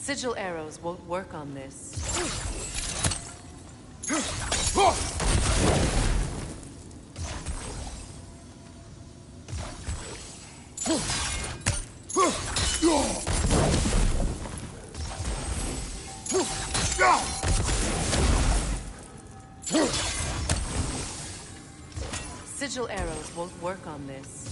Sigil arrows won't work on this. Sigil arrows won't work on this.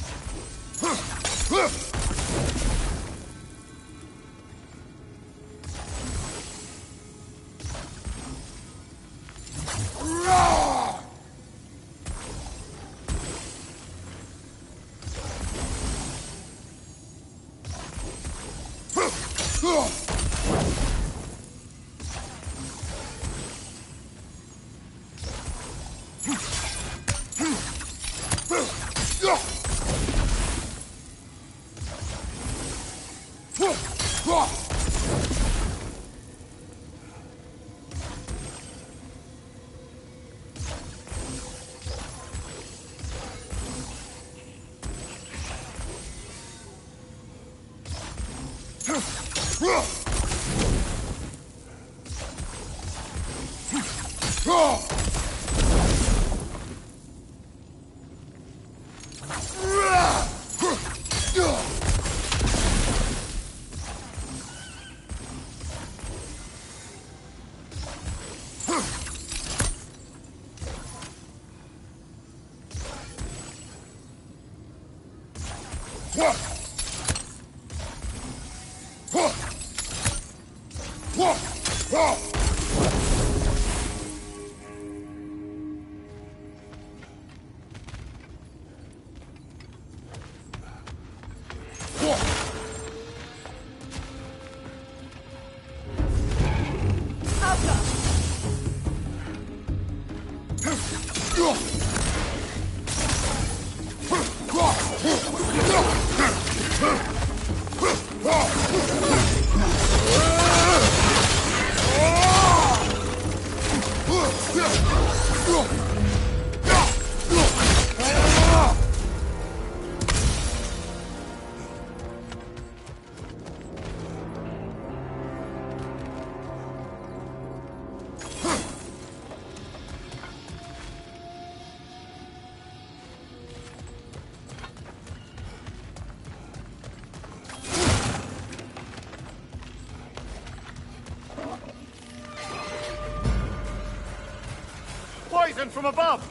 Poison from above!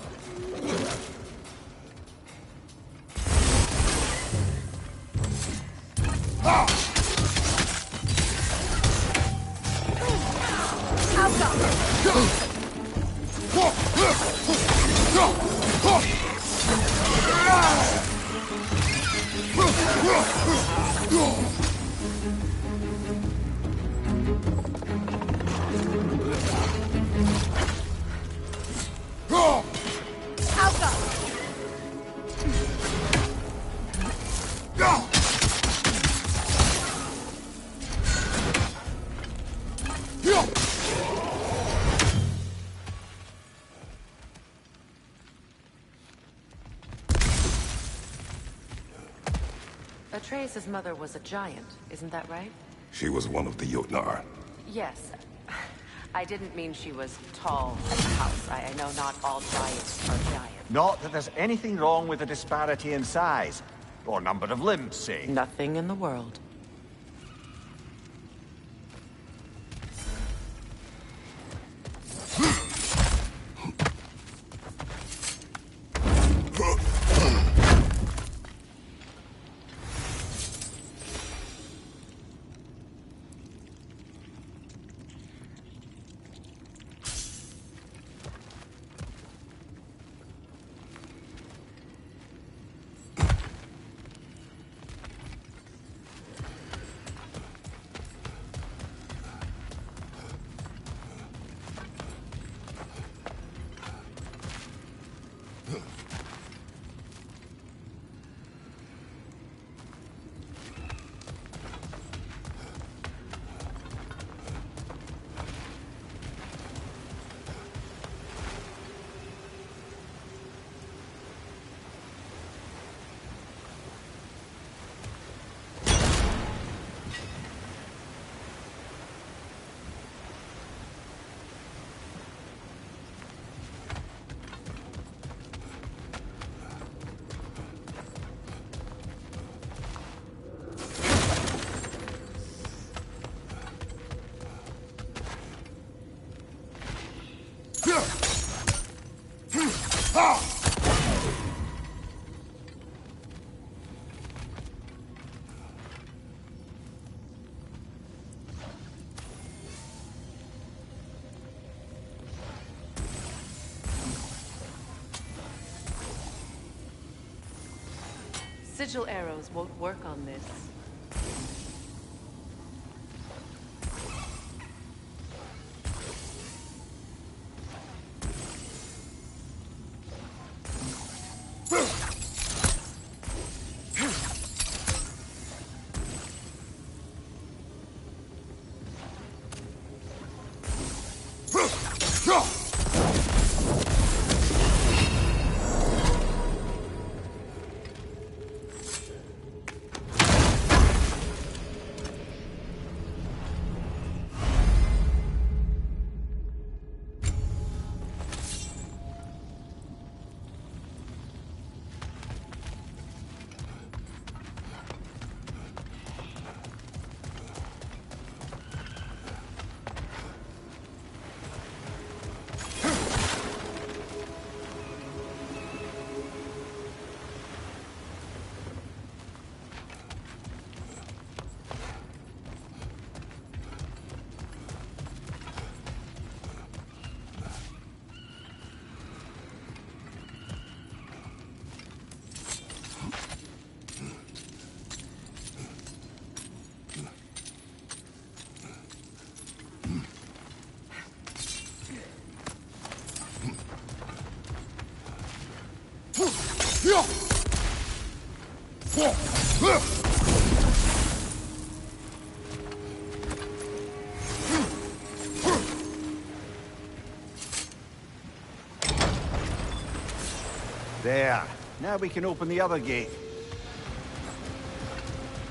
Atreus' mother was a giant, isn't that right? She was one of the Jotnar. Yes. I didn't mean she was tall as a house. I know not all giants are giants. Not that there's anything wrong with the disparity in size. Or number of limbs, say. Nothing in the world. Sigil arrows won't work on this. There. Now we can open the other gate.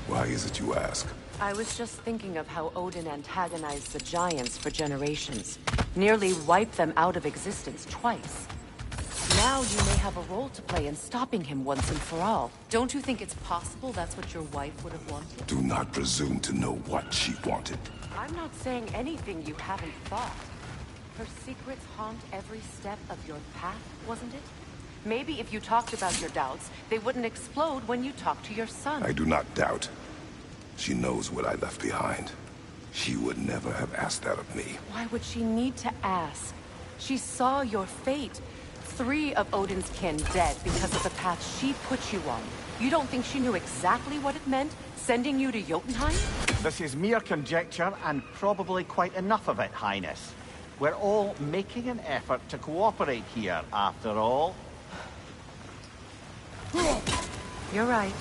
Why is it you ask? I was just thinking of how Odin antagonized the Giants for generations. Nearly wiped them out of existence twice. Now you may have a role to play in stopping him once and for all. Don't you think it's possible that's what your wife would have wanted? Do not presume to know what she wanted. I'm not saying anything you haven't thought. Her secrets haunt every step of your path, wasn't it? Maybe if you talked about your doubts, they wouldn't explode when you talked to your son. I do not doubt. She knows what I left behind. She would never have asked that of me. Why would she need to ask? She saw your fate. 3 of Odin's kin dead because of the path she put you on. You don't think she knew exactly what it meant, sending you to Jotunheim? This is mere conjecture, and probably quite enough of it, Highness. We're all making an effort to cooperate here, after all. You're right.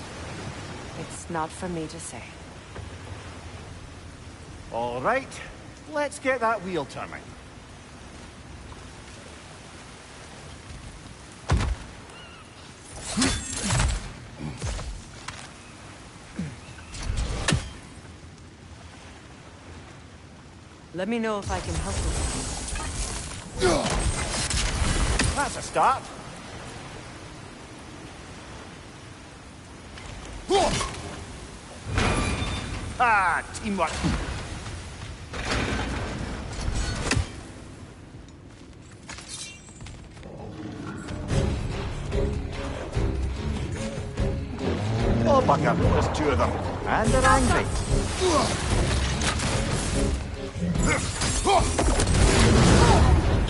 It's not for me to say. All right, let's get that wheel turning. Let me know if I can help you. That's a start. Ha! Teamwork. Oh, bugger. There's two of them. And they're angry.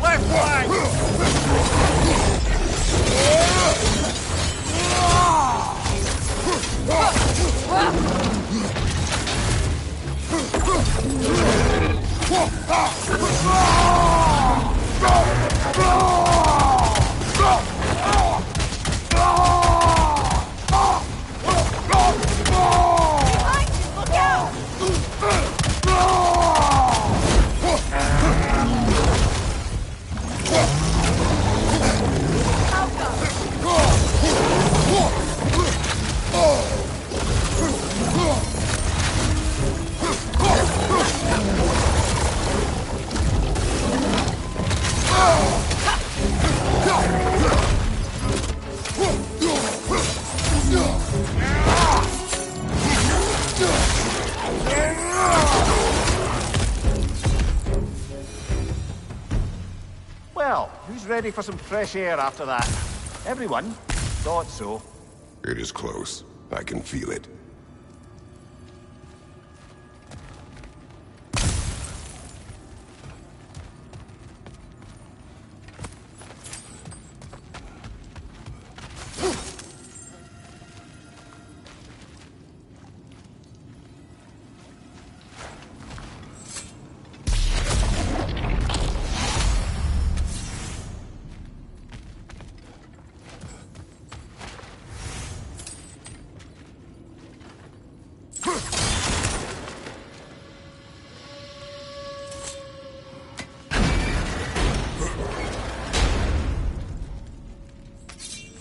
Left flank! Well, who's ready for some fresh air after that? Everyone? Thought so. It is close. I can feel it.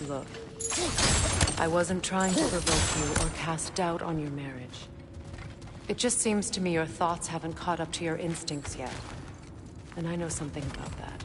Look, I wasn't trying to provoke you or cast doubt on your marriage. It just seems to me your thoughts haven't caught up to your instincts yet. And I know something about that.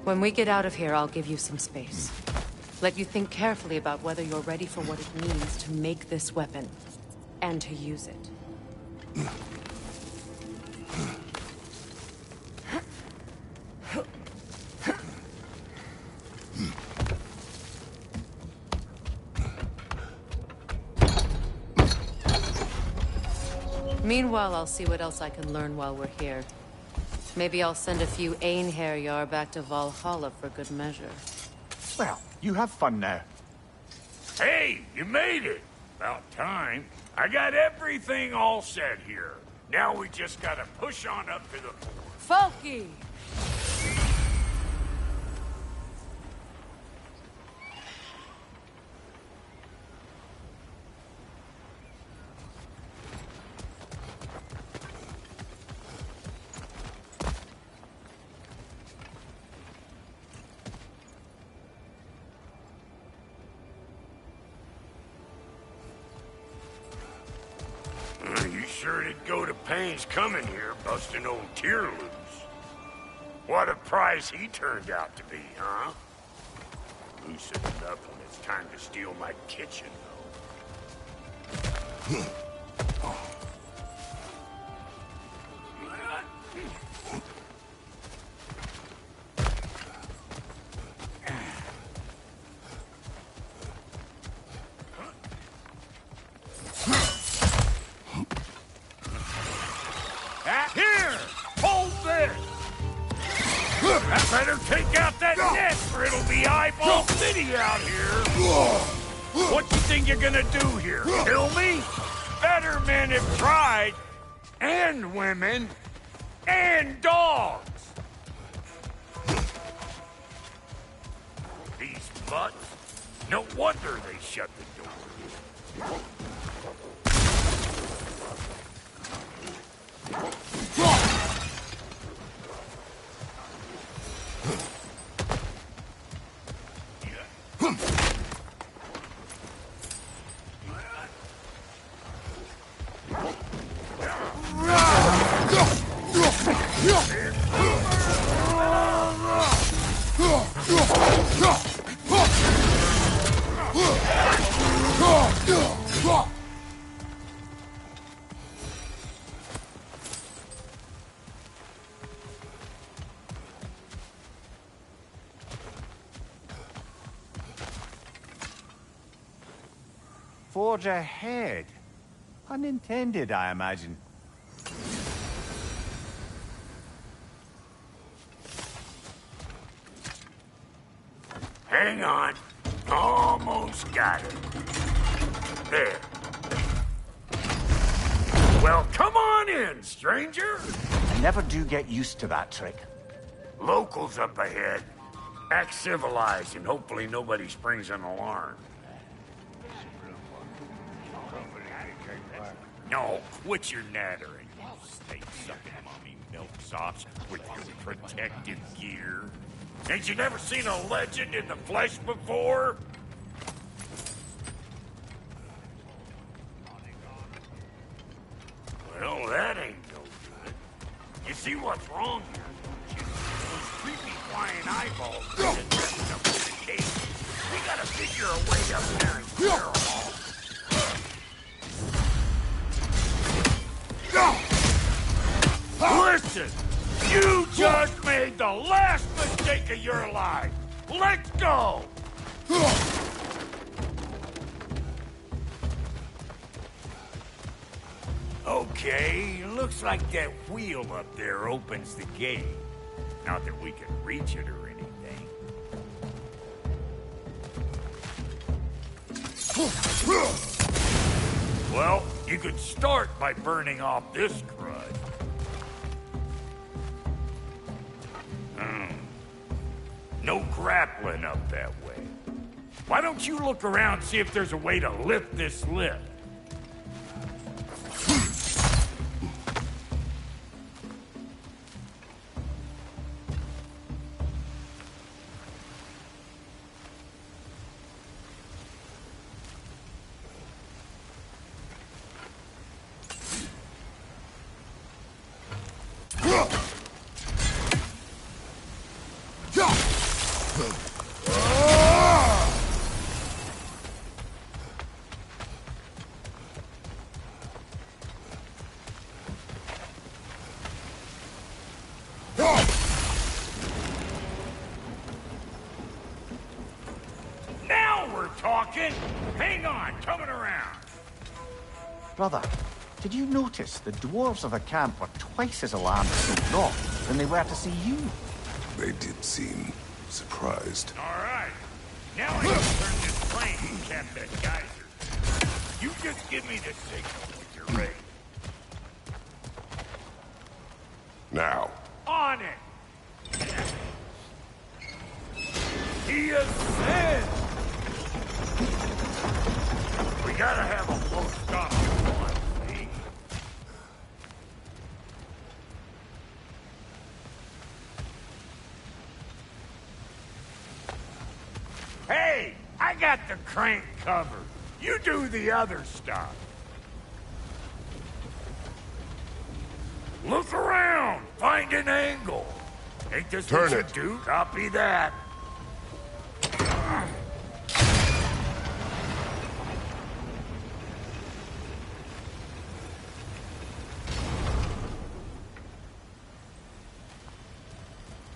When we get out of here, I'll give you some space. Let you think carefully about whether you're ready for what it means to make this weapon, and to use it. Meanwhile, I'll see what else I can learn while we're here. Maybe I'll send a few Einherjar back to Valhalla for good measure. Well, you have fun now. Hey, you made it! About time. I got everything all set here. Now we just gotta push on up to the fort. Folky! You sure did go to pains coming here, busting old Tyr loose. What a prize he turned out to be, huh? Loosen it up when it's time to steal my kitchen, though. Here! Hold this! I better take out that net, or it'll be eyeball city out here! What you think you're gonna do here? Kill me? Better men have tried! And women! And dogs! These butts? No wonder they shut the door. Forge ahead. Unintended, I imagine. Hang on. Almost got it. There. Well, come on in, stranger. I never do get used to that trick. Locals up ahead. Act civilized and hopefully nobody springs an alarm. No, quit your nattering, you steak-sucking mommy milksops with your protective gear. Ain't you never seen a legend in the flesh before? Well, that ain't no good. You see what's wrong here, don't you? Those creepy flying eyeballs that dressed up in the cage. We gotta figure a way up there and clear them all. Listen! You just made the last mistake of your life! Let's go! Okay, looks like that wheel up there opens the gate. Not that we can reach it or anything. Well, you could start by burning off this crud. No grappling up that way. Why don't you look around and see if there's a way to lift this lift? Now we're talking! Hang on, coming around. Brother, did you notice the dwarves of the camp were twice as alarmed to see Rock than they were to see you? They did seem surprised. All right. Now I can turn this plane and cap that geyser. You just give me the signal when you're ready. Now. On it! He ascends! We gotta have a close stop at once, see? Hey! I got the crank covered. You do the other stuff. Look around! Find an angle! Ain't this Turn what you it. do? Copy that.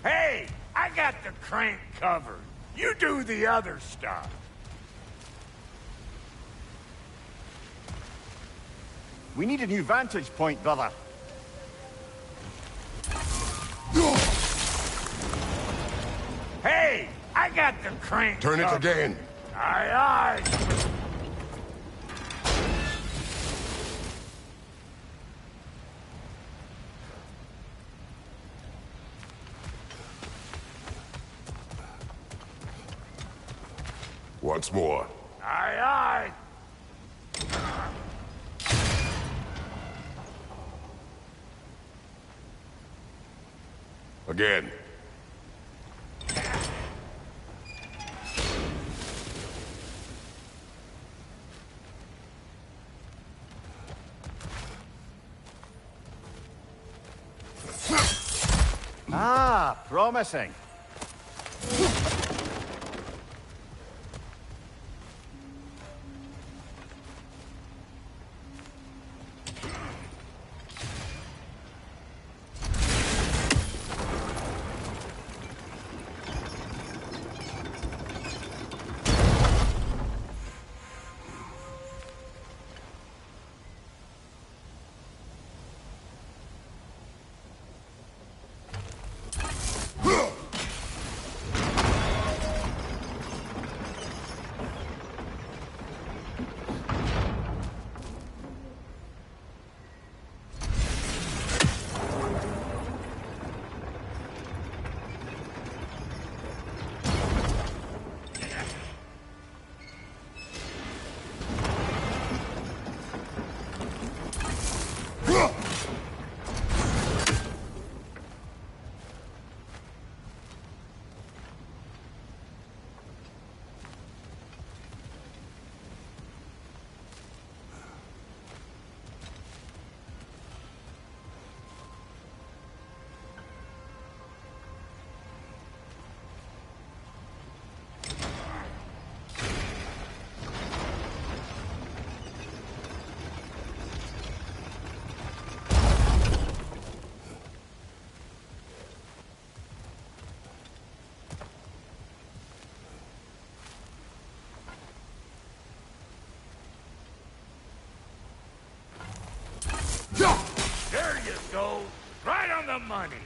Hey! I got the crank covered. You do the other stuff. We need a new vantage point, brother. Hey! I got the crank Turn it covered. again. Aye, aye. Once more. Aye, aye. Again. Ah, promising. go. Right on the money.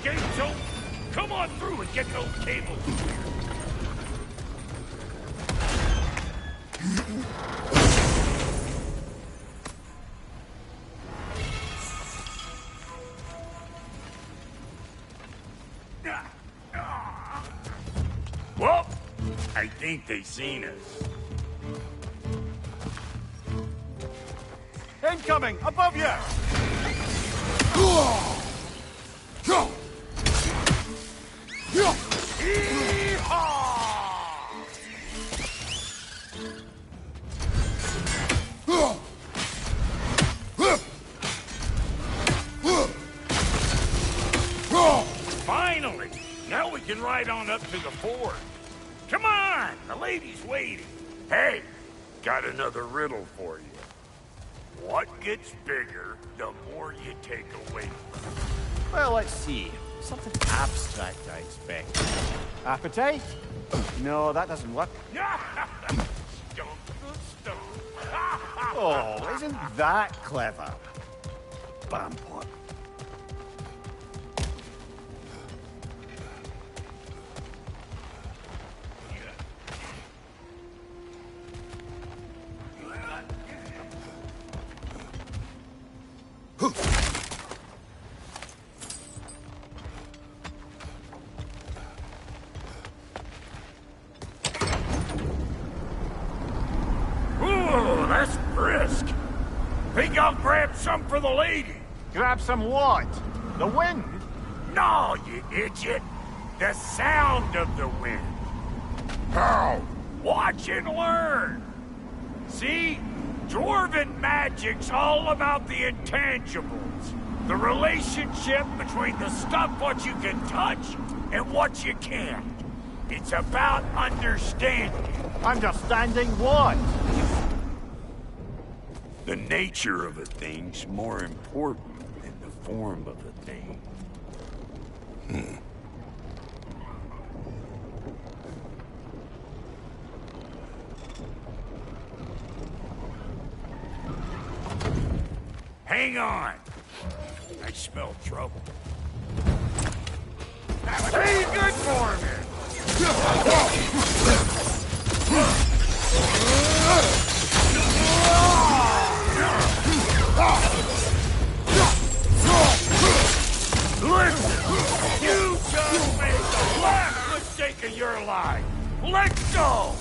Gates open. Come on through and get those cables clear. Well, I think they seen us. Incoming! Above you! Finally! Now we can ride on up to the fort. Come on! The lady's waiting. Hey, got another riddle for you. What gets bigger the more you take away from it? Well, let's see. Something abstract, I expect. Appetite? No, that doesn't work. Stump the stump. Oh, isn't that clever? Bampot. Ooh, that's brisk. Think I'll grab some for the lady. Grab some what? The wind? No, you idiot. The sound of the wind. How? Watch and learn. See? Dwarven magic's all about the intangibles. The relationship between the stuff what you can touch and what you can't. It's about understanding. Understanding what? The nature of a thing's more important than the form of a thing. Hang on. I smell trouble. Be good for me. Listen, you just made the last mistake of your life. Let's go.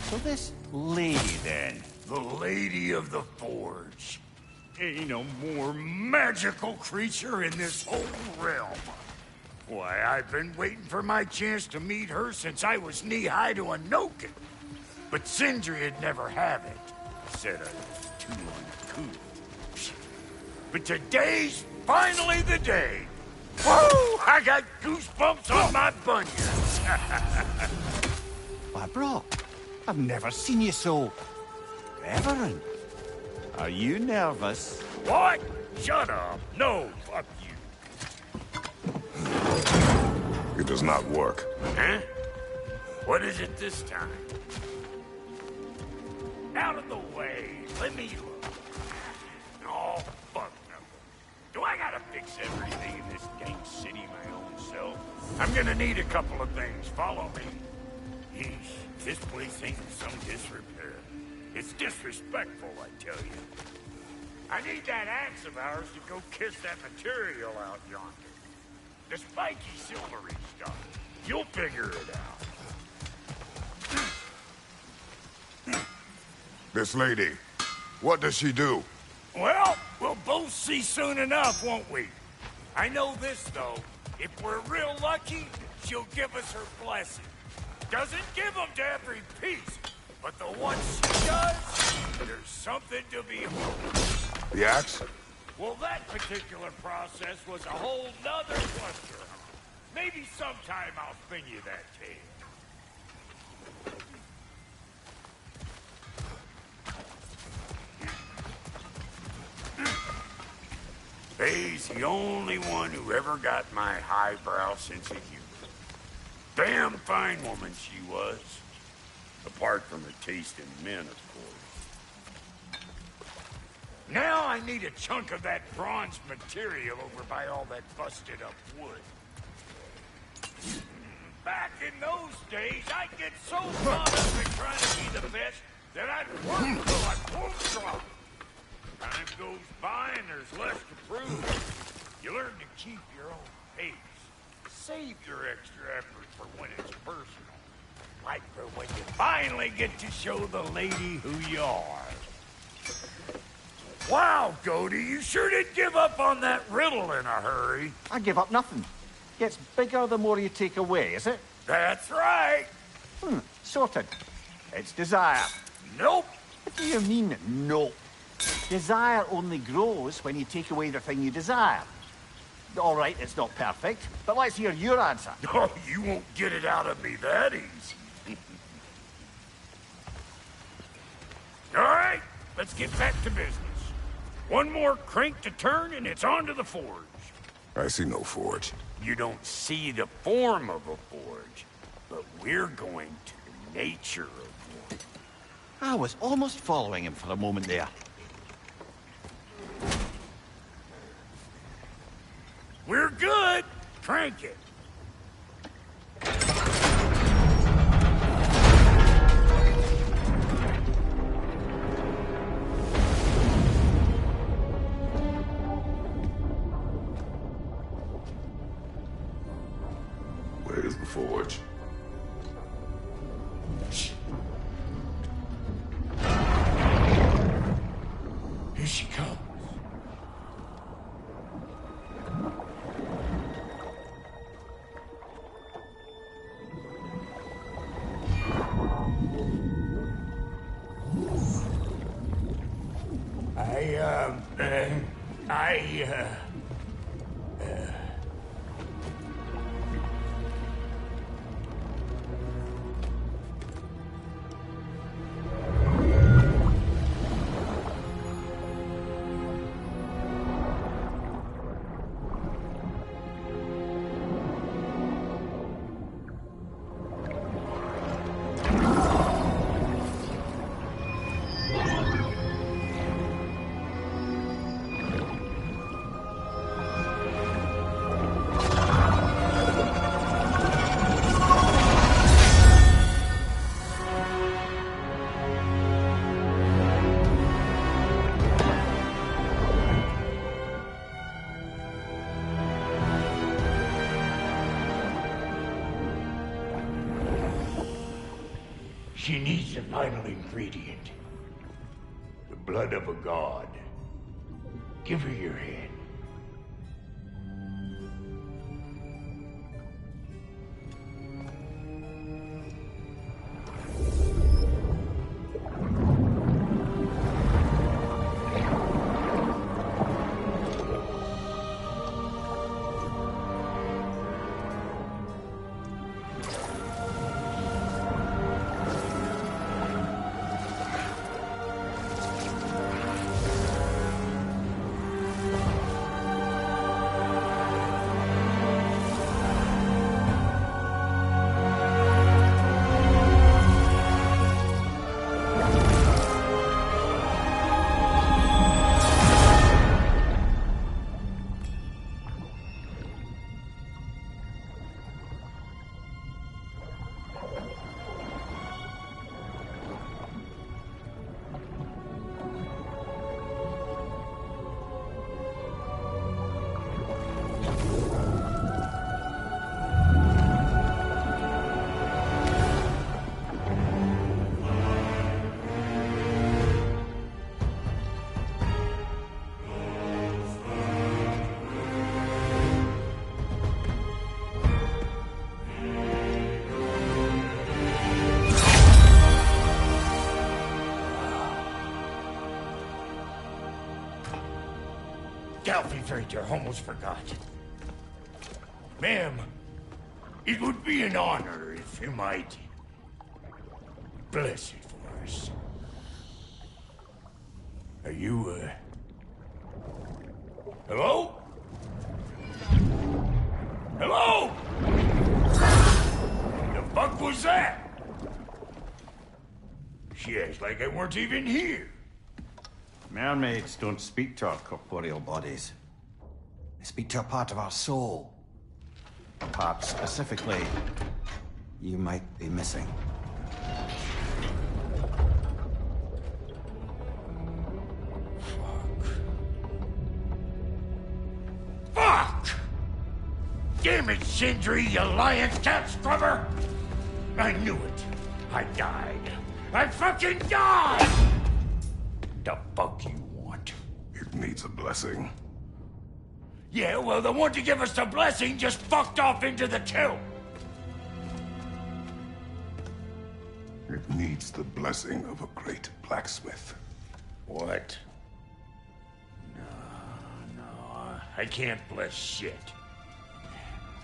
So this lady, then? The Lady of the Forge. Ain't a more magical creature in this whole realm. Why, I've been waiting for my chance to meet her since I was knee-high to a Noken. But Sindri would never have it. Said I was too uncouth. But today's finally the day. Woo! I got goosebumps on my bunions. Why, bro, I've never seen you so reverent. Are you nervous? What? Shut up. No, fuck you. It does not work. Huh? What is it this time? Out of the way. Let me look. Oh, fuck no. Do I gotta fix everything in this dang city my own self? I'm gonna need a couple of things. Follow me. Yeesh, this place ain't in some disrepair. It's disrespectful, I tell you. I need that axe of ours to go kiss that material out yonder. The spiky silvery stuff. You'll figure it out. This lady, what does she do? Well, we'll both see soon enough, won't we? I know this, though. If we're real lucky, she'll give us her blessing. Doesn't give them to every piece, but the ones she does, there's something to behold. The axe? Well, that particular process was a whole nother cluster. Maybe sometime I'll spin you that tale. Faye's the only one who ever got my highbrow sense of humor. Damn fine woman she was. Apart from a taste in men, of course. Now I need a chunk of that bronze material over by all that busted up wood. Back in those days, I'd get so caught up in trying to be the best that I'd work till I won't drop. Time goes by and there's less to prove. You learn to keep your own pace. Save your extra effort for when it's personal. Like for when you finally get to show the lady who you are. Wow, Cody, you sure did give up on that riddle in a hurry. I give up nothing. Gets bigger the more you take away, is it? That's right. Sorted. It's desire. Nope. What do you mean, nope? Desire only grows when you take away the thing you desire. All right, it's not perfect, but let's hear your answer. Oh, you won't get it out of me that easy. All right, let's get back to business. One more crank to turn and it's on to the forge. I see no forge. You don't see the form of a forge, but we're going to the nature of one. I was almost following him for a moment there. We're good. Crank it. Where's the forge? Here she comes. She needs the final ingredient. The blood of a god. Give her your hand. I almost forgot. Ma'am, it would be an honor if you might bless it for us. Are you, hello? Hello? The fuck was that? like I weren't even here. Mermaids don't speak to our corporeal bodies. They speak to a part of our soul. A part specifically you might be missing. Fuck! Damn it, Sindri, you lion cat scrubber! I knew it. I died. I fucking died! The fuck you want? It needs a blessing. Yeah, well, the one to give us the blessing just fucked off into the tomb. It needs the blessing of a great blacksmith. What? No, I can't bless shit.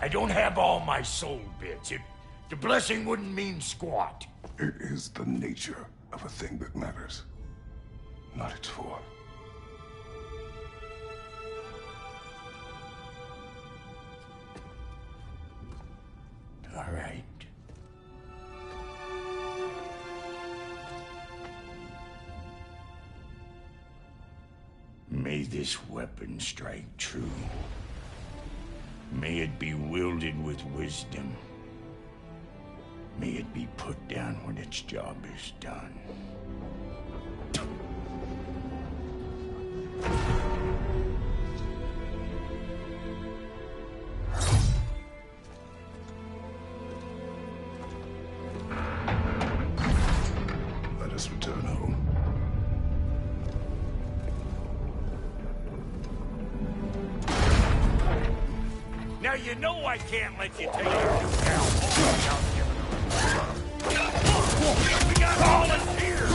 I don't have all my soul bits. The blessing wouldn't mean squat. It is the nature of a thing that matters, not its form. All right. May this weapon strike true. May it be wielded with wisdom. May it be put down when its job is done. Let us return home. Now you know I can't let you take your new cow without giving her. We got all in here.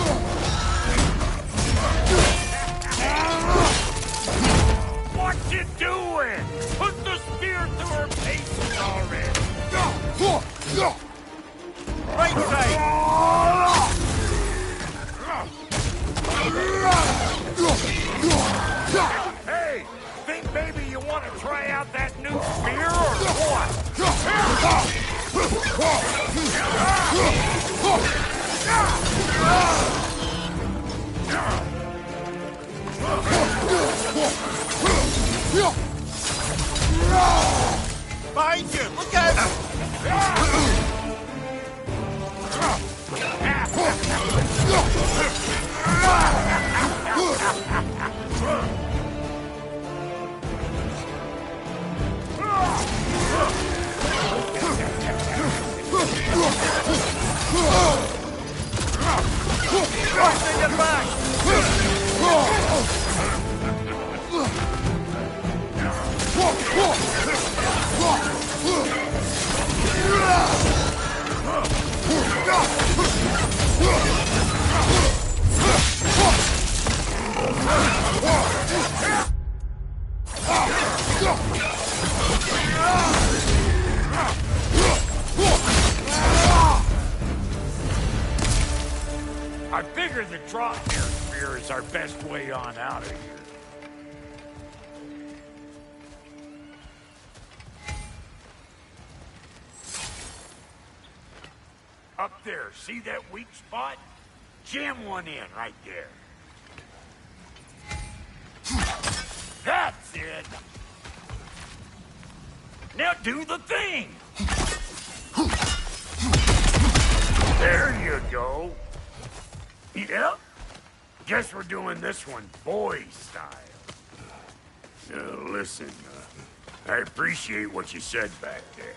What you doing? Put the spear through her paces already. Right side. Hey, think maybe you want to try out that new spear or what? Behind you! Look out! I figure the drop near spear is our best way on out of here. Up there, see that weak spot? Jam one in right there. That's it. Now do the thing. There you go. Yep. Guess we're doing this one boy style. Listen, I appreciate what you said back there.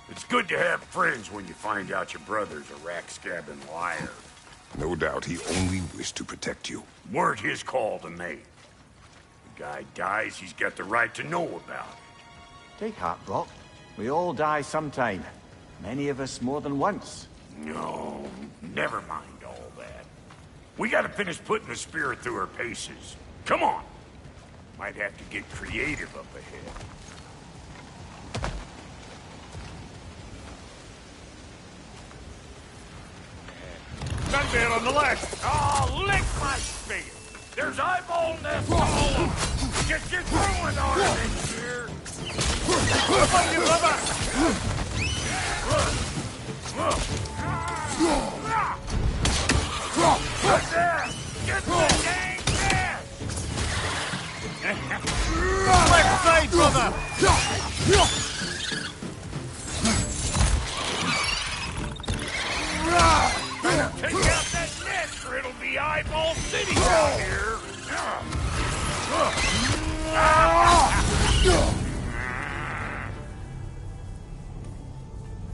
It's good to have friends when you find out your brother's a rack-scabbing liar. No doubt he only wished to protect you. Weren't his call to make. The guy dies, he's got the right to know about it. Take heart, Brock. We all die sometime. Many of us more than once. No, never mind all that. We gotta finish putting the spear through her paces. Come on. Might have to get creative up ahead. Gunman on the left. Oh, lick my spear. There's eyeball nests all over. Get your throwing arm in here. way, brother! Better take out that nest or it'll be eyeball city out here.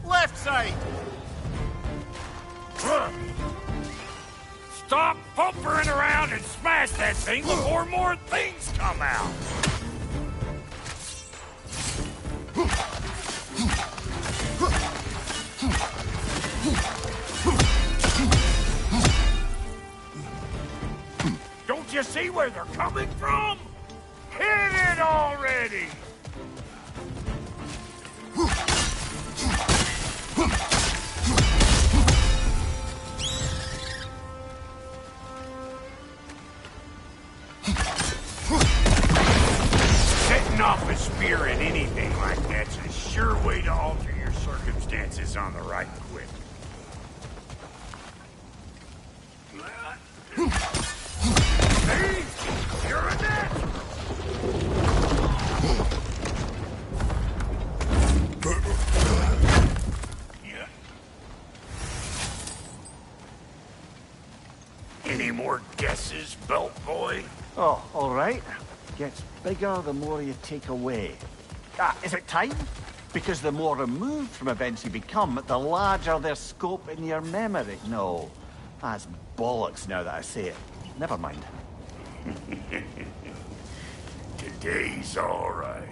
Left side! Stop pumpering around and smash that thing before more things come out. Don't you see where they're coming from? Hit it already! Setting off a spear at anything like that's a sure way to alter your circumstances on the right quick. See? You're a natural! Yeah. Any more guesses, belt boy? Oh, all right. Gets bigger the more you take away. Is it time? Because the more removed from events you become, the larger their scope in your memory. No, that's bollocks now that I say it. Never mind. Today's all right.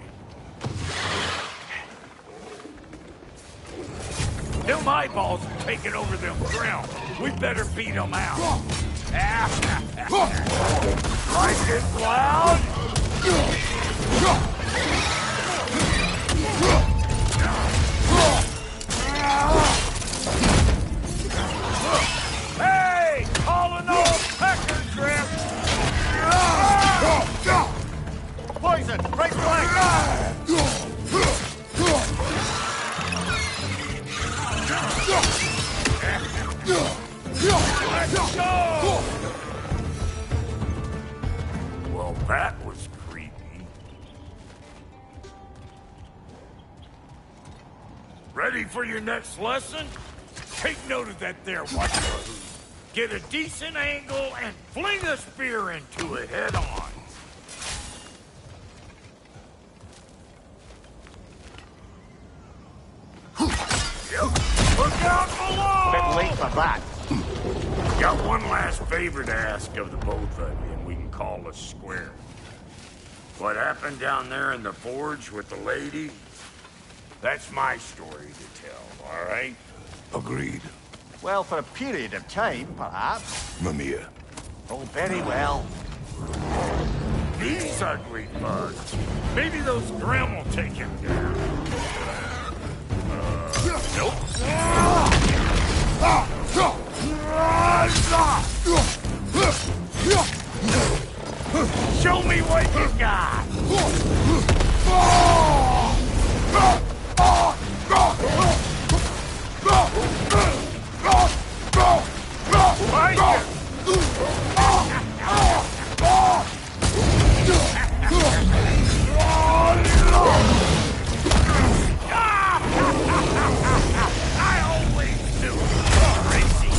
Them eyeballs are taking over them ground. We better beat them out. Like it loud? Hey! Calling all pecker grip! Poison! Right flank! Let's go! Well, that was creepy. Ready for your next lesson? Take note of that there watcher. Get a decent angle and fling a spear into it head on. Look out below! Bit late for that. Got one last favor to ask of the both of you, and we can call us square. What happened down there in the forge with the lady? That's my story to tell, all right? Agreed. Well, for a period of time, perhaps. Mamiya. Oh, very well. These ugly bugs. Maybe those Grim will take him down. Nope. Show me what you got! I always knew it was crazy.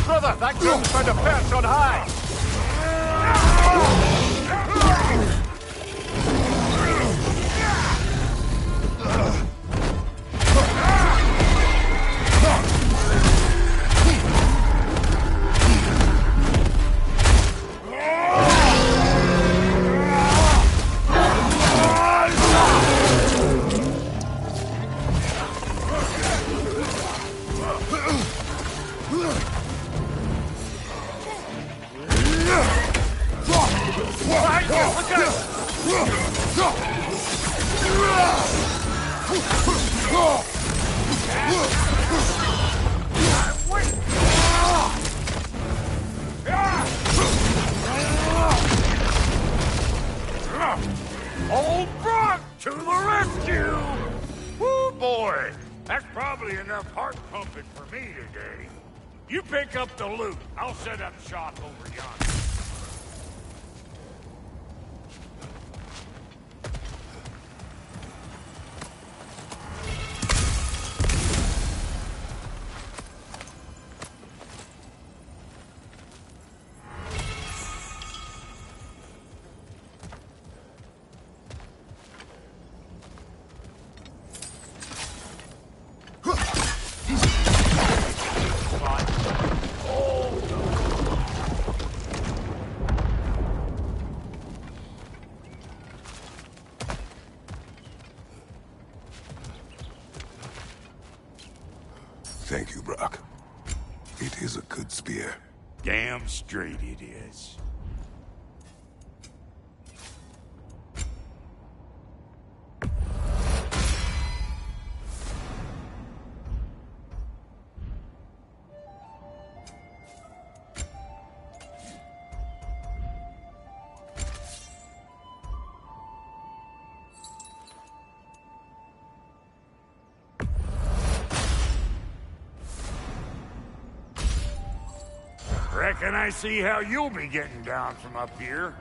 Brother, that gun's found a perch on high! Behind you! Look out! Wait! Old Brock to the rescue! Woo, boy! That's probably enough heart pumping for me today. You pick up the loot. I'll set up shop over yonder. Thank you, Brock. It is a good spear. Damn straight it is. Reckon I see how you'll be getting down from up here.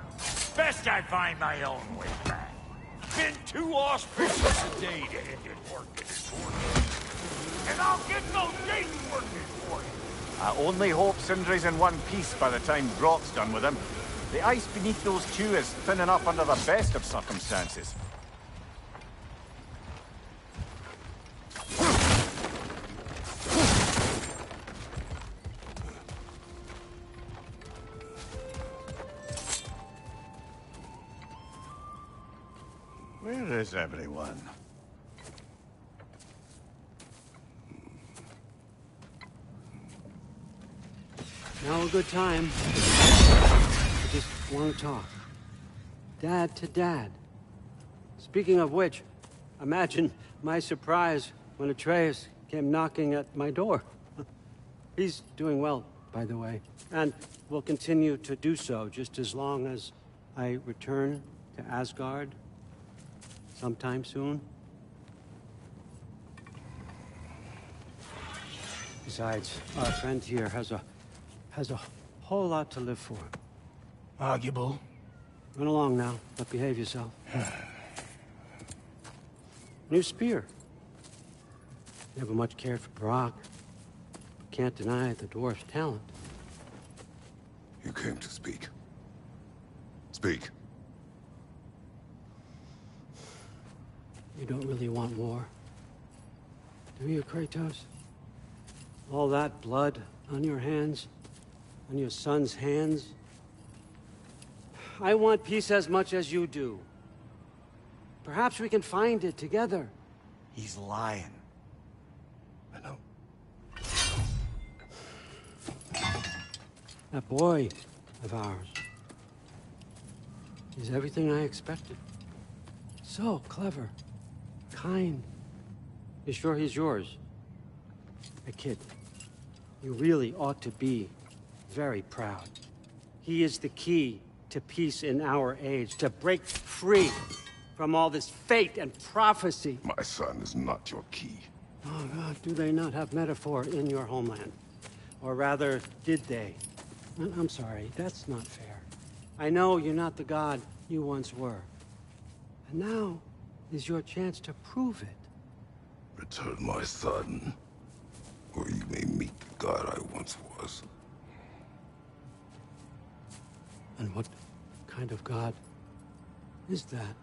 Best I find my own way back. Been too auspicious a day to end it working for you. And I'll get those gates working for you. I only hope Sindri's in one piece by the time Brock's done with him. The ice beneath those two is thin enough under the best of circumstances. Where is everyone? Now a good time. I just want to talk. Dad to Dad. Speaking of which, imagine my surprise when Atreus came knocking at my door. He's doing well, by the way, and will continue to do so just as long as I return to Asgard sometime soon. Besides, our friend here has a whole lot to live for. Arguable. Run along now, but behave yourself. New spear. Never much cared for Brock. Can't deny the dwarf's talent. You came to speak. Speak. You don't really want war, do you, Kratos? All that blood on your hands, on your son's hands. I want peace as much as you do. Perhaps we can find it together. He's lying. I know. That boy of ours is everything I expected. So clever, kind. You sure he's yours? A kid. You really ought to be very proud. He is the key to peace in our age, to break free from all this fate and prophecy. My son is not your key. Oh, God, do they not have metaphor in your homeland? Or rather, did they? I'm sorry, that's not fair. I know you're not the god you once were. And now is your chance to prove it. Return my son, or you may meet the god I once was. And what kind of god is that,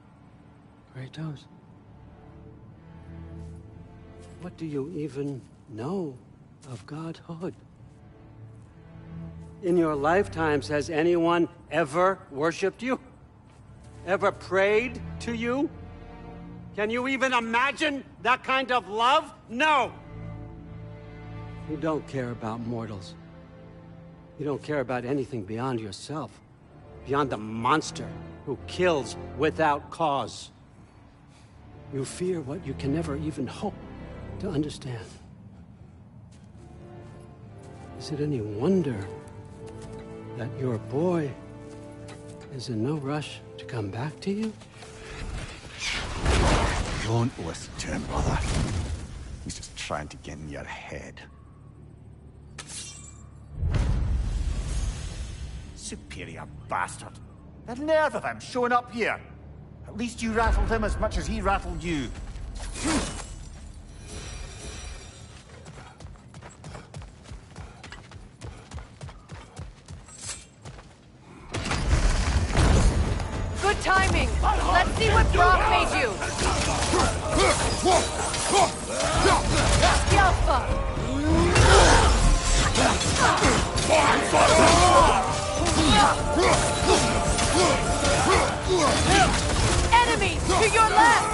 Kratos? What do you even know of godhood? In your lifetimes, has anyone ever worshipped you? Ever prayed to you? Can you even imagine that kind of love? No! You don't care about mortals. You don't care about anything beyond yourself. beyond the monster who kills without cause. You fear what you can never even hope to understand. Is it any wonder that your boy is in no rush to come back to you? Don't listen to him, brother. He's just trying to get in your head. Superior bastard. The nerve of him showing up here. At least you rattled him as much as he rattled you. Good timing. Let's see what Brock made you. Enemies to your left.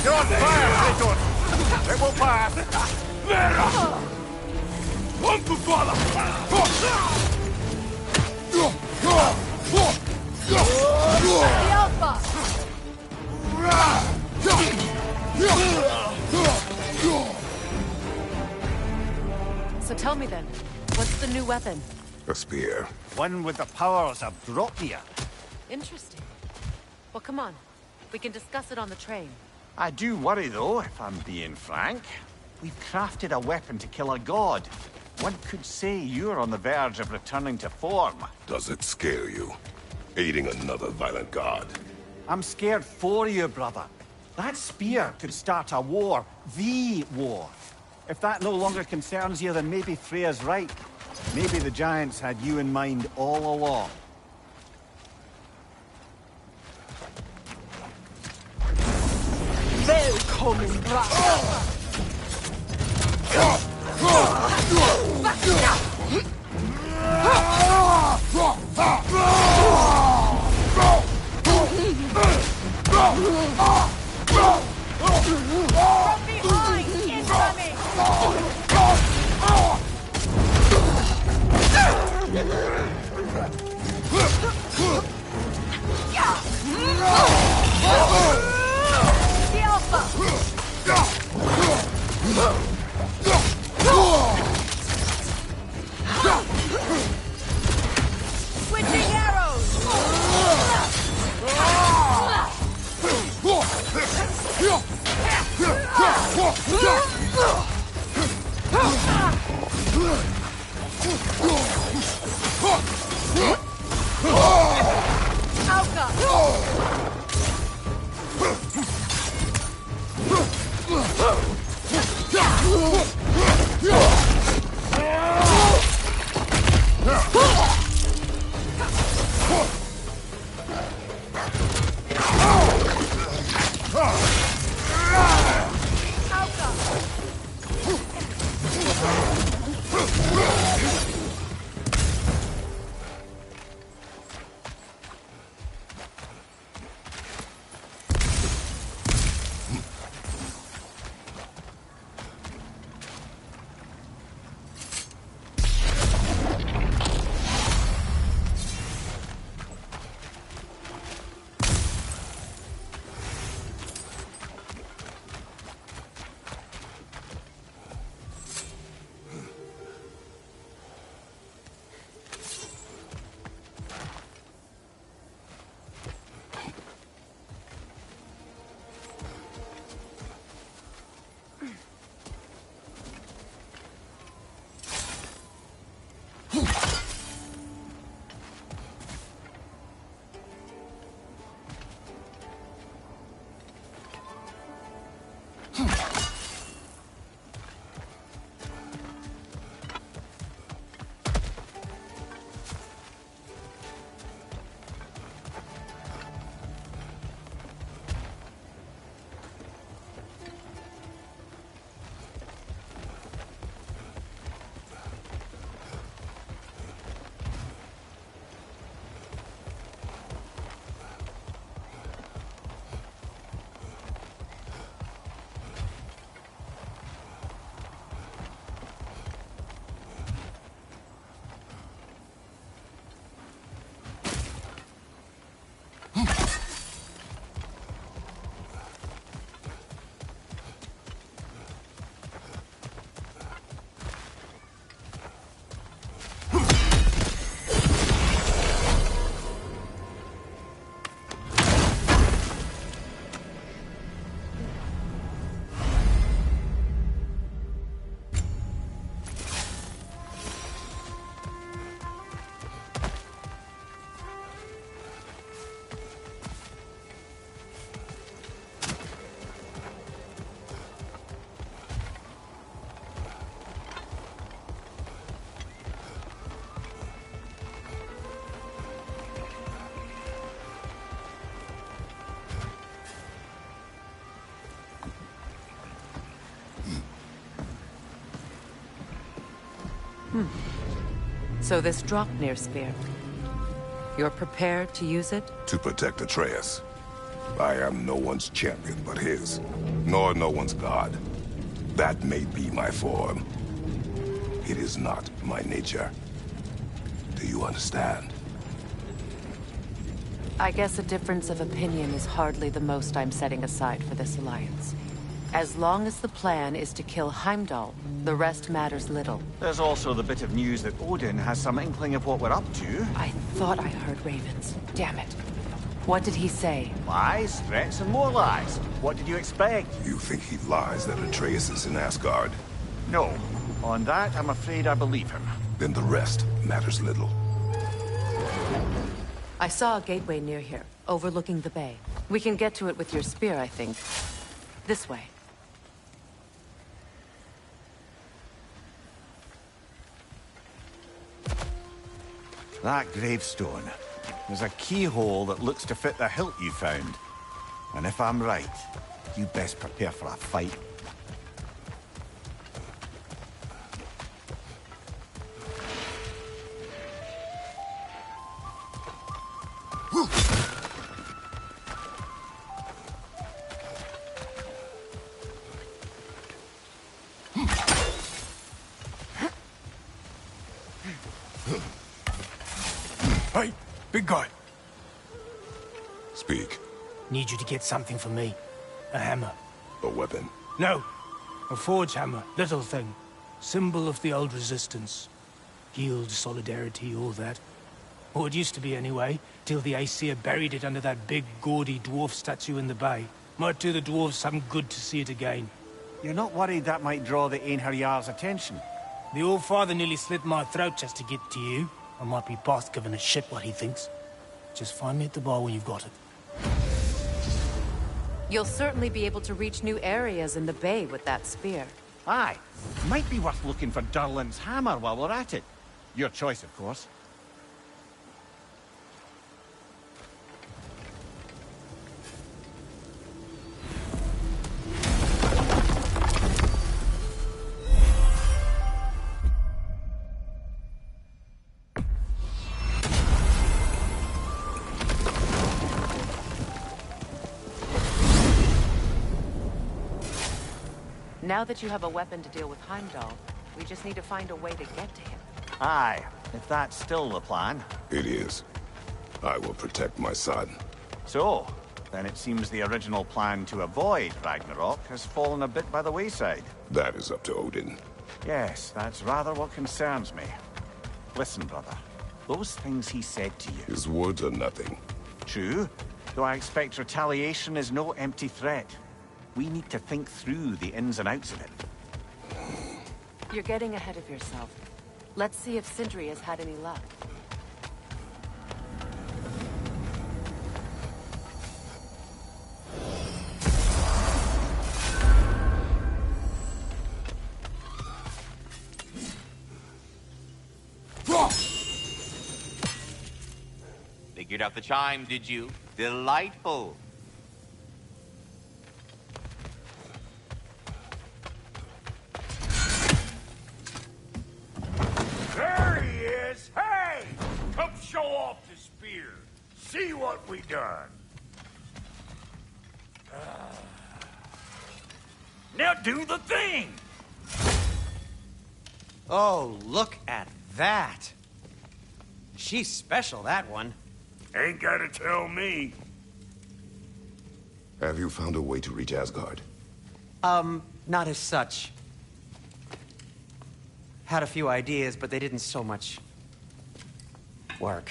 You're on fire, Kratos! It will pass! So tell me then, what's the new weapon? A spear. One with the powers of Dropia. Interesting. Well, come on. We can discuss it on the train. I do worry, though, if I'm being frank. We've crafted a weapon to kill a god. One could say you're on the verge of returning to form. Does it scare you? Aiding another violent god? I'm scared for you, brother. That spear could start a war. The war. If that no longer concerns you, then maybe Freya's right. Maybe the Giants had you in mind all along. Willkommen, Brock. From behind, incoming! The Alpha! Switching arrows! Alka! So this Draupnir spear. You're prepared to use it? To protect Atreus. I am no one's champion but his, nor no one's god. That may be my form. It is not my nature. Do you understand? I guess a difference of opinion is hardly the most I'm setting aside for this alliance. As long as the plan is to kill Heimdall, the rest matters little. There's also the bit of news that Odin has some inkling of what we're up to. I thought I heard ravens. Damn it. What did he say? Lies, threats, and more lies. What did you expect? You think he lies that Atreus is in Asgard? No. On that, I'm afraid I believe him. Then the rest matters little. I saw a gateway near here, overlooking the bay. We can get to it with your spear, I think. This way. That gravestone. There's a keyhole that looks to fit the hilt you found. And if I'm right, you best prepare for a fight. Hey, big guy. Speak. Need you to get something for me. A hammer. A weapon. No. A forge hammer. Little thing. Symbol of the old resistance. Guild, solidarity, all that. Or it used to be anyway, till the Aesir buried it under that big, gaudy dwarf statue in the bay. Might do the dwarves some good to see it again. You're not worried that might draw the Einherjar's attention? The old father nearly slit my throat just to get to you. I might be past giving a shit what he thinks. Just find me at the bar when you've got it. You'll certainly be able to reach new areas in the bay with that spear. Aye. Might be worth looking for Durlin's hammer while we're at it. Your choice, of course. Now that you have a weapon to deal with Heimdall, we just need to find a way to get to him. Aye, if that's still the plan. It is. I will protect my son. So, then it seems the original plan to avoid Ragnarok has fallen a bit by the wayside. That is up to Odin. Yes, that's rather what concerns me. Listen, brother. Those things he said to you. His words are nothing. True, though I expect retaliation is no empty threat. We need to think through the ins and outs of it. You're getting ahead of yourself. Let's see if Sindri has had any luck. Figured out the chime, did you? Delightful. There he is! Hey! Come show off the spear. See what we done. Now do the thing! Oh, look at that. She's special, that one. Ain't gotta tell me. Have you found a way to reach Asgard? Not as such. Had a few ideas, but they didn't so much work.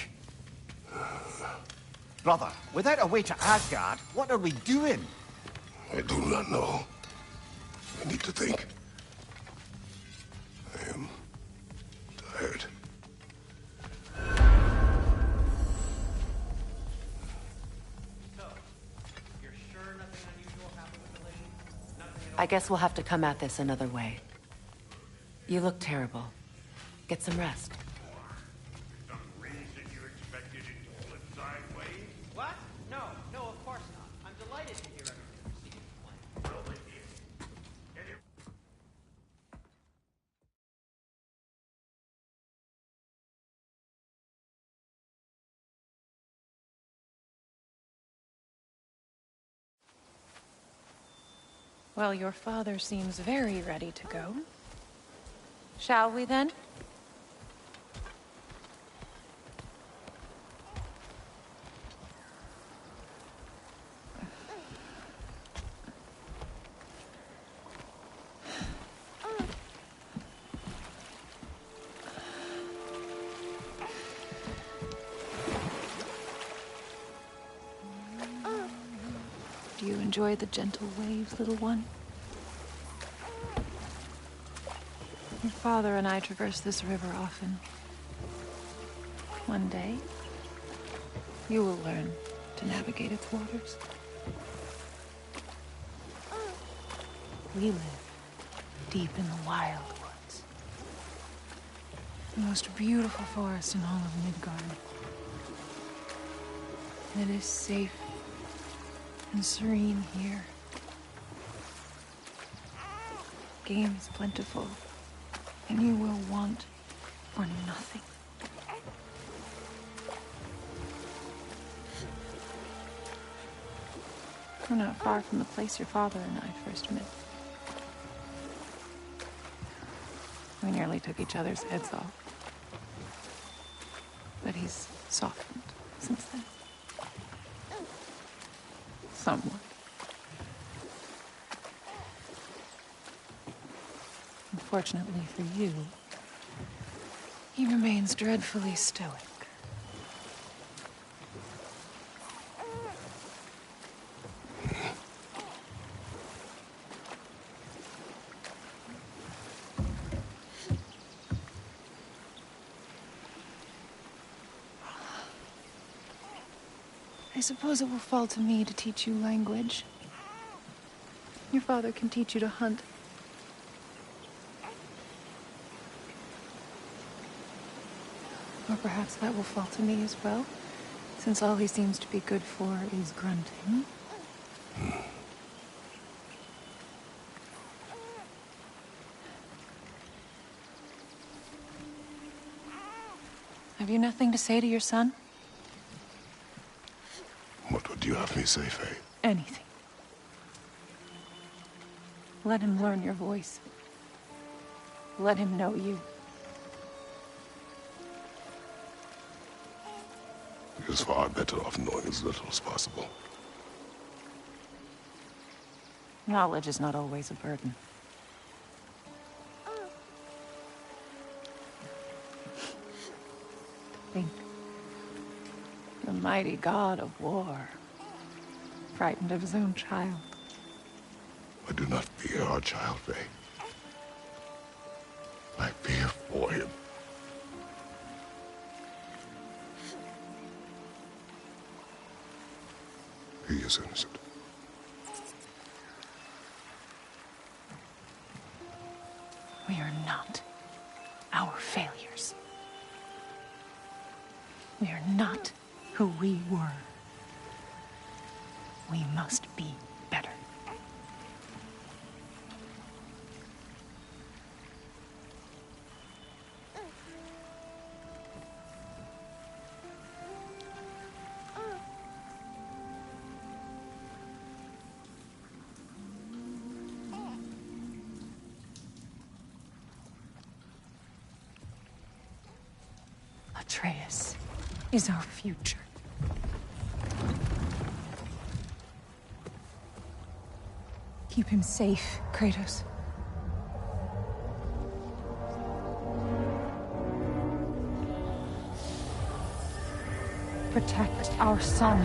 Brother, without a way to Asgard, what are we doing? I do not know. I need to think. I am tired. I guess we'll have to come at this another way. You look terrible. Get some rest. Well, your father seems very ready to go. Shall we then? Do you enjoy the gentle waves, little one? Your father and I traverse this river often. One day, you will learn to navigate its waters. We live deep in the wild woods. The most beautiful forest in all of Midgard. It is safe and serene here. Game is plentiful, and you will want for nothing. We're not far from the place your father and I first met. We nearly took each other's heads off. But he's softened since then. Somewhat. Unfortunately for you, he remains dreadfully stoic. I suppose it will fall to me to teach you language. Your father can teach you to hunt. Or perhaps that will fall to me as well, since all he seems to be good for is grunting. Have you nothing to say to your son? What would you have me say, Faye? Anything. Let him learn your voice. Let him know you. He is far better off knowing as little as possible. Knowledge is not always a burden. Think. The mighty god of war, frightened of his own child. I do not fear our child, Faye. I fear for him. He is innocent. We are not our failures. We are not who we were. We must be better. Atreus is our future. Keep him safe, Kratos. Protect our son.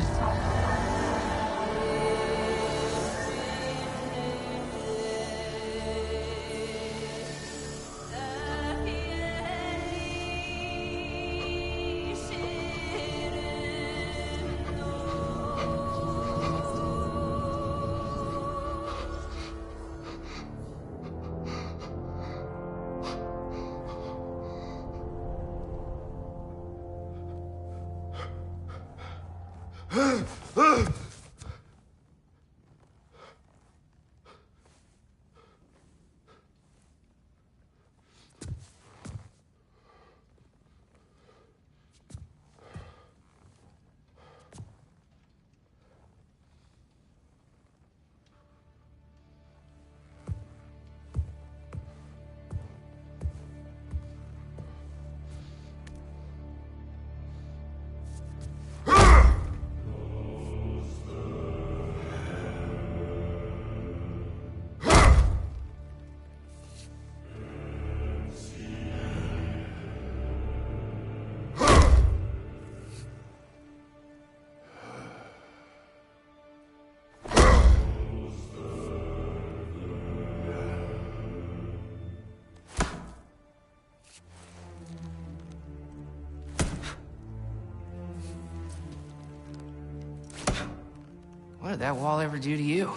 What did that wall ever do to you?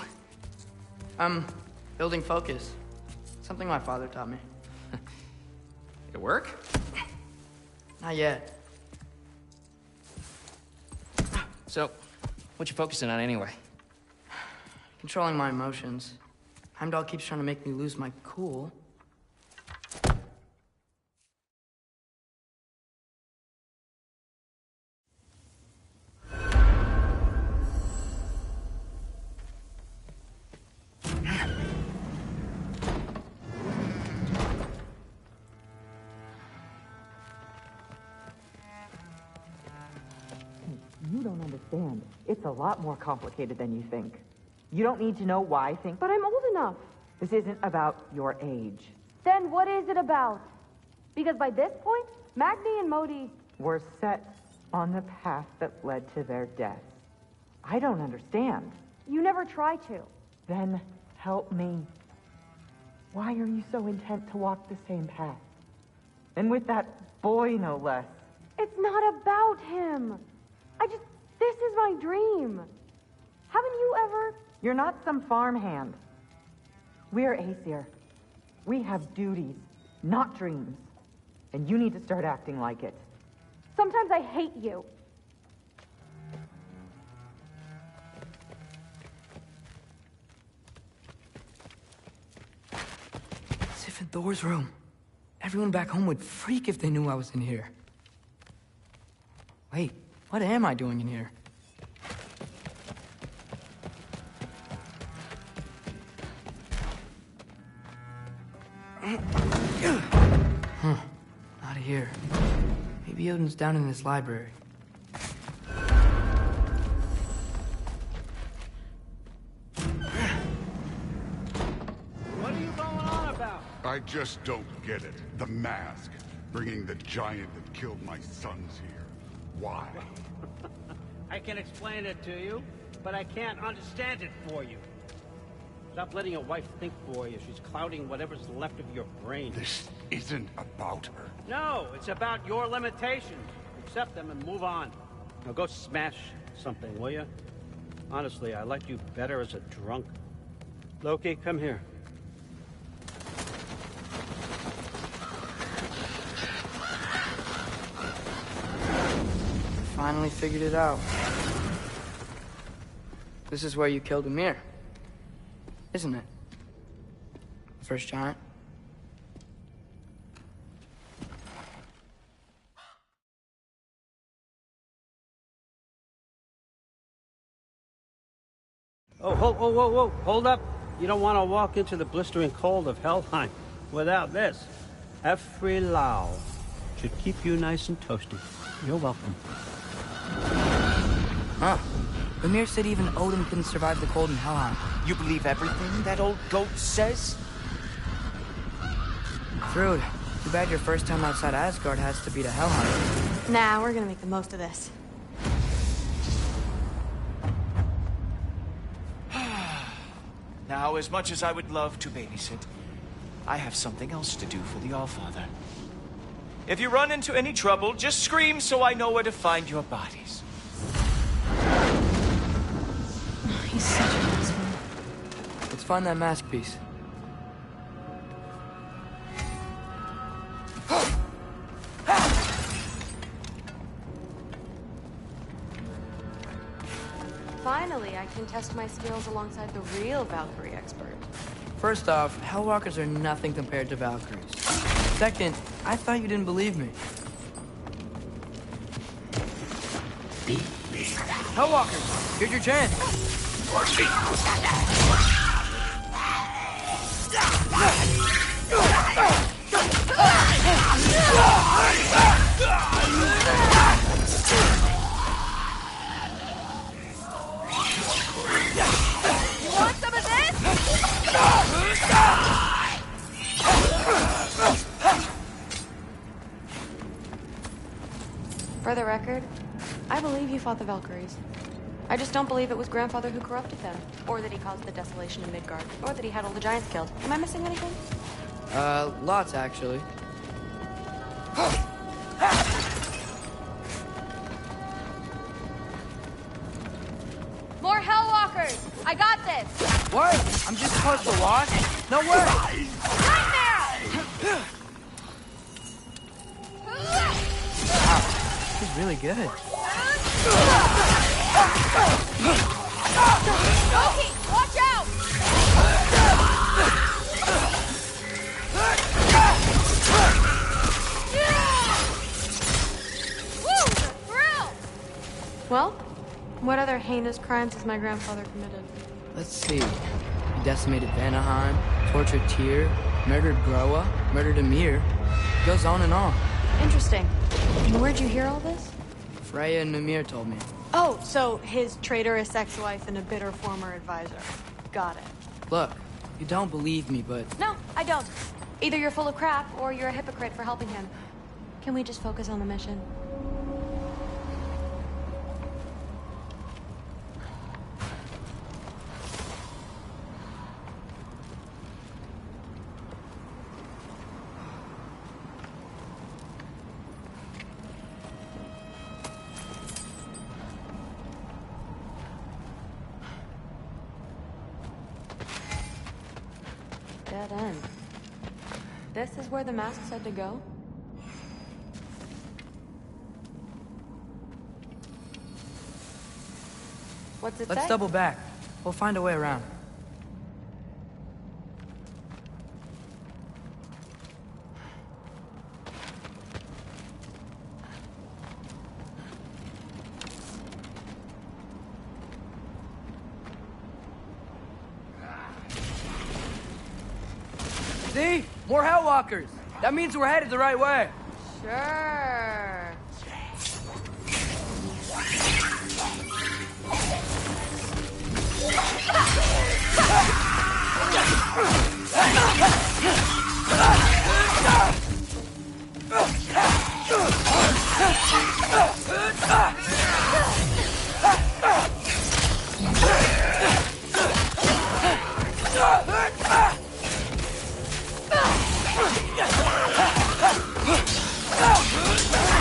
Building focus. Something my father taught me. It work? Not yet. So, what you focusing on anyway? Controlling my emotions. Heimdall keeps trying to make me lose my cool. You don't understand. It's a lot more complicated than you think. You don't need to know why things... But I'm old enough. This isn't about your age. Then what is it about? Because by this point, Magni and Modi... Were set on the path that led to their death. I don't understand. You never try to. Then help me. Why are you so intent to walk the same path? And with that boy, no less. It's not about him. This is my dream. Haven't you ever... You're not some farmhand. We're Aesir. We have duties, not dreams. And you need to start acting like it. Sometimes I hate you. As if in Thor's room. Everyone back home would freak if they knew I was in here. Wait, what am I doing in here? Huh. Not here. Maybe Odin's down in this library. What are you going on about? I just don't get it. The mask. Bringing the giant that killed my sons here. Why? I can explain it to you, but I can't understand it for you. Stop letting your wife think for you. She's clouding whatever's left of your brain. This isn't about her. No, it's about your limitations. Accept them and move on. Now go smash something, will you? Honestly, I liked you better as a drunk. Loki, come here. Finally figured it out. This is where you killed Ymir. Isn't it? The first giant? Oh, whoa. Hold up. You don't want to walk into the blistering cold of Helheim without this. Every Lau should keep you nice and toasty. You're welcome. Huh. Ymir said even Odin couldn't survive the cold in Helheim. You believe everything that old goat says? Thrud, too bad your first time outside Asgard has to be to Helheim. Nah, we're gonna make the most of this. Now, as much as I would love to babysit, I have something else to do for the Allfather. If you run into any trouble, just scream so I know where to find your bodies. He's such an asshole. Let's find that mask piece. Finally, I can test my skills alongside the real Valkyrie expert. First off, Hellwalkers are nothing compared to Valkyries. Second, I thought you didn't believe me. Hellwalkers, here's your chance. You want some of this? For the record, I believe you fought the Valkyries. I just don't believe it was Grandfather who corrupted them, or that he caused the desolation in Midgard, or that he had all the giants killed. Am I missing anything? Lots, actually. More Hellwalkers! I got this! What? I'm just supposed to watch? No way! Nightmare! He's really good. Loki, watch out! Woo! The thrill! Well, what other heinous crimes has my grandfather committed? Let's see. He decimated Vanaheim, tortured Tyr, murdered Groa, murdered Ymir. Goes on and on. Interesting. And where'd you hear all this? Freya and Ymir told me. Oh, so his traitorous ex-wife and a bitter former advisor. Got it. Look, you don't believe me, but... No, I don't. Either you're full of crap, or you're a hypocrite for helping him. Can we just focus on the mission? Dead end. This is where the mask said to go? What's it say? Let's double back. We'll find a way around. See? More Hellwalkers! That means we're headed the right way! Sure.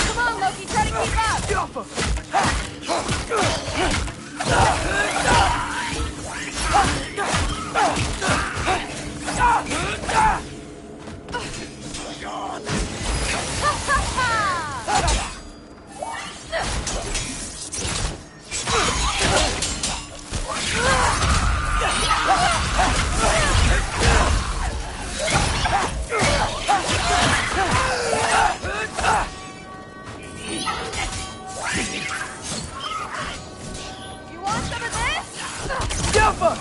Come on, Loki, try to keep up! You want some of this? Jumper!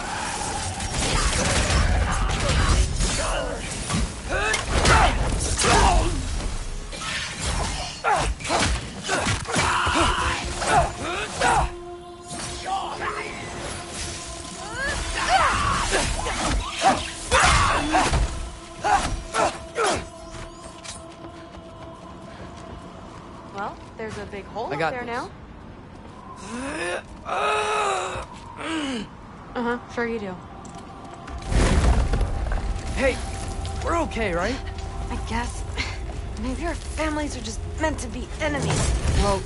Well, there's a big hole I up got there this. now. Uh-huh, sure you do. Hey, we're okay, right? I guess. Maybe our families are just meant to be enemies. Well,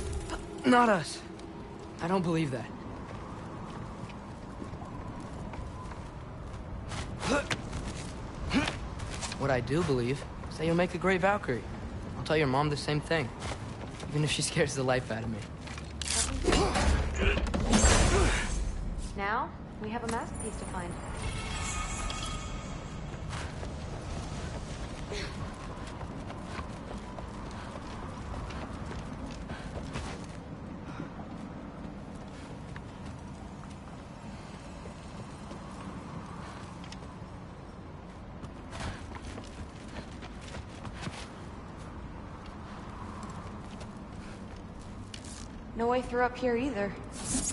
not us. I don't believe that. What I do believe is that you'll make a great Valkyrie. I'll tell your mom the same thing, even if she scares the life out of me. Now, we have a masterpiece to find. No way through up here either.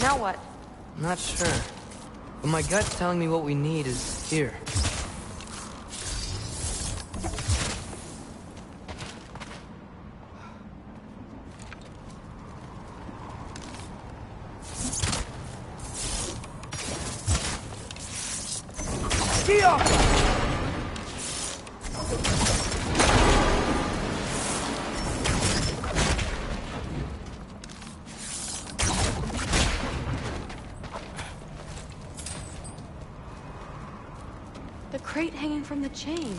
Now what? I'm not sure, but my gut's telling me what we need is here. Ski off! crate hanging from the chain.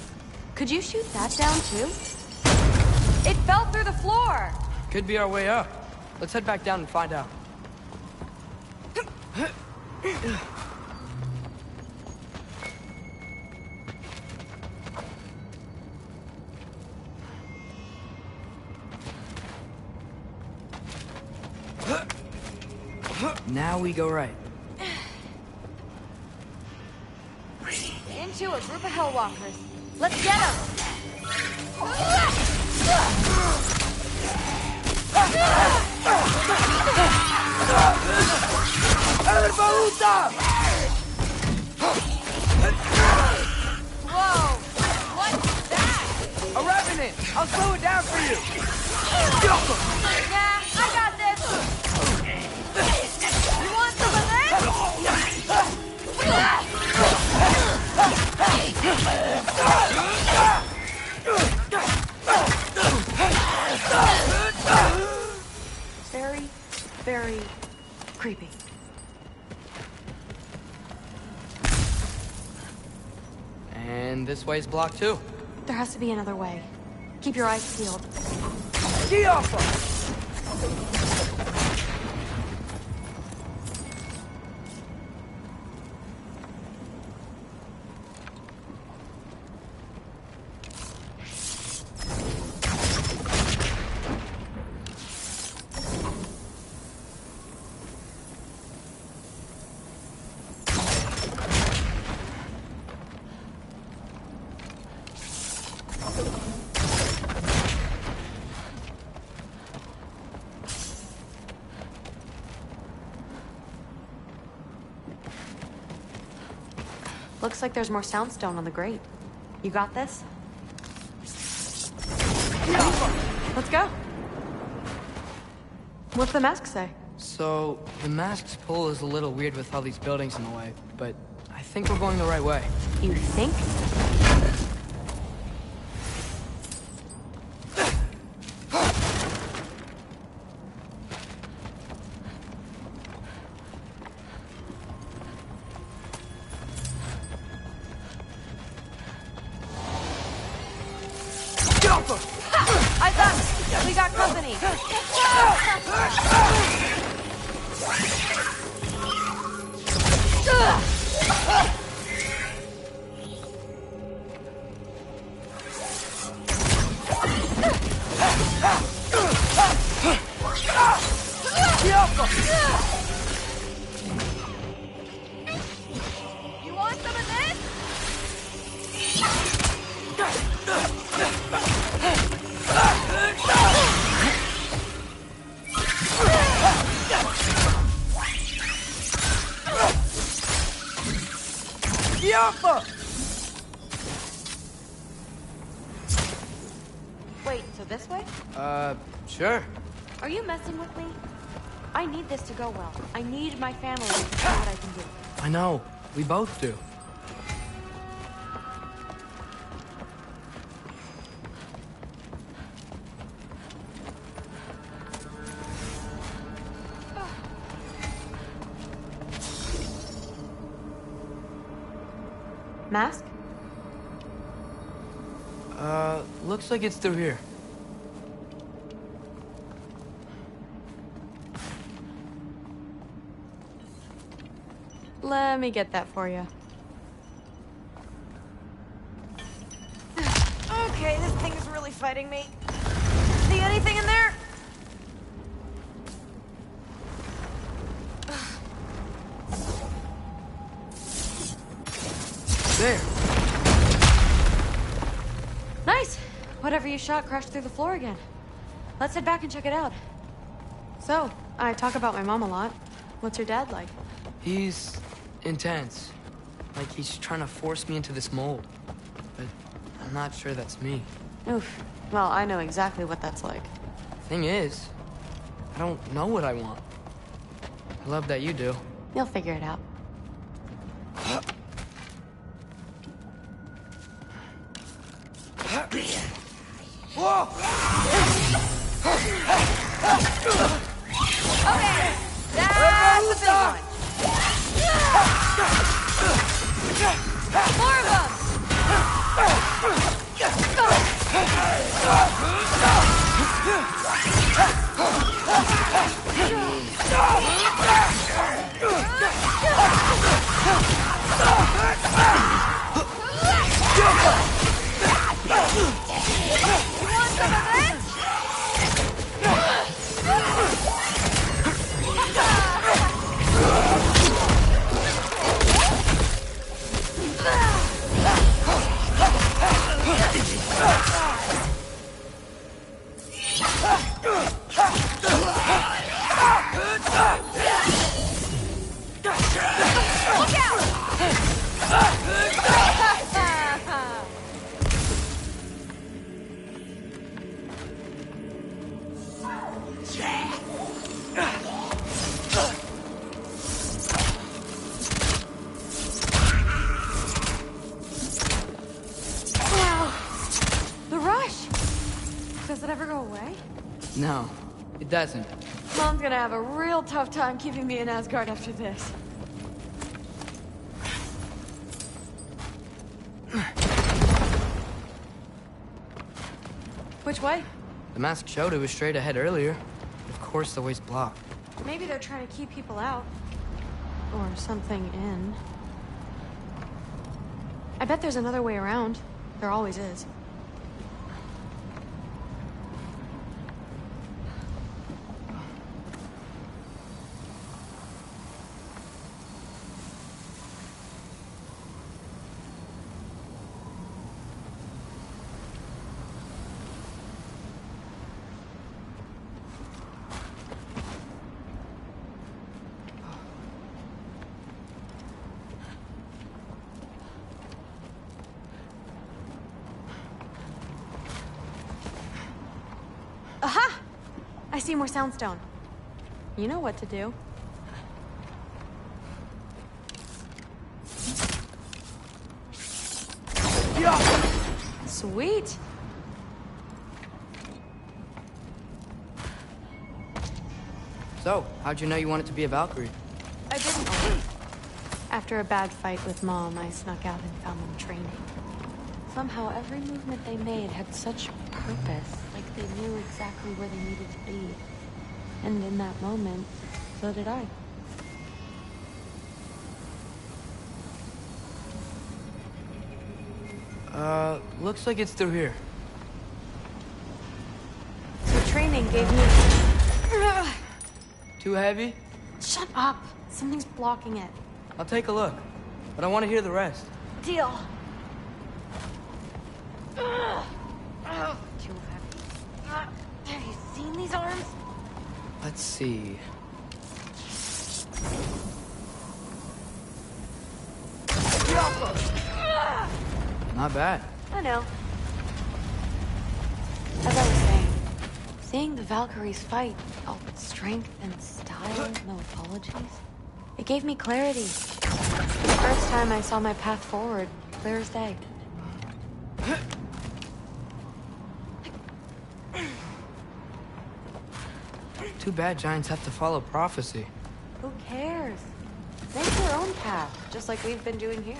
Could you shoot that down too? It fell through the floor! Could be our way up. Let's head back down and find out. Now we go right. Into a group of Hellwalkers. Let's get them! Whoa! What's that? A revenant! I'll slow it down for you! Yeah, I got this! You want some of Very, very creepy. And this way's blocked too. There has to be another way. Keep your eyes peeled. Ski off! Looks like there's more soundstone on the grate. You got this? Let's go. What's the mask say? So, the mask's pull is a little weird with all these buildings in the way, but I think we're going the right way. You think? I thought we got company. You want some of this? Wait, so this way? Sure. Are you messing with me? I need this to go well. I need my family to see what I can do. I know. We both do. Mask? Looks like it's through here. Let me get that for you. Okay, this thing is really fighting me. See anything in there? There. Nice. Whatever you shot crashed through the floor again. Let's head back and check it out. So, I talk about my mom a lot. What's your dad like? He's intense. Like he's trying to force me into this mold. But I'm not sure that's me. Oof. Well, I know exactly what that's like. Thing is, I don't know what I want. I love that you do. You'll figure it out. Whoa! Okay, that's the big one. More of them! No, it doesn't. Mom's gonna have a real tough time keeping me in Asgard after this. Which way? The mask showed it was straight ahead earlier. Of course the way's blocked. Maybe they're trying to keep people out. Or something in. I bet there's another way around. There always is. Aha! I see more soundstone. You know what to do. Sweet. So, how'd you know you wanted to be a Valkyrie? I didn't know. After a bad fight with Mom, I snuck out and found them training. Somehow, every movement they made had such purpose, like they knew exactly where they needed to be. And in that moment, so did I. Looks like it's through here. So training gave me... Too heavy? Shut up! Something's blocking it. I'll take a look, but I want to hear the rest. Deal. Too heavy. Have you seen these arms? Let's see. Not bad. I know. As I was saying, seeing the Valkyries fight, all with strength and style, no apologies, it gave me clarity. The first time I saw my path forward, clear as day. Too bad giants have to follow prophecy. Who cares? Make their own path, just like we've been doing here.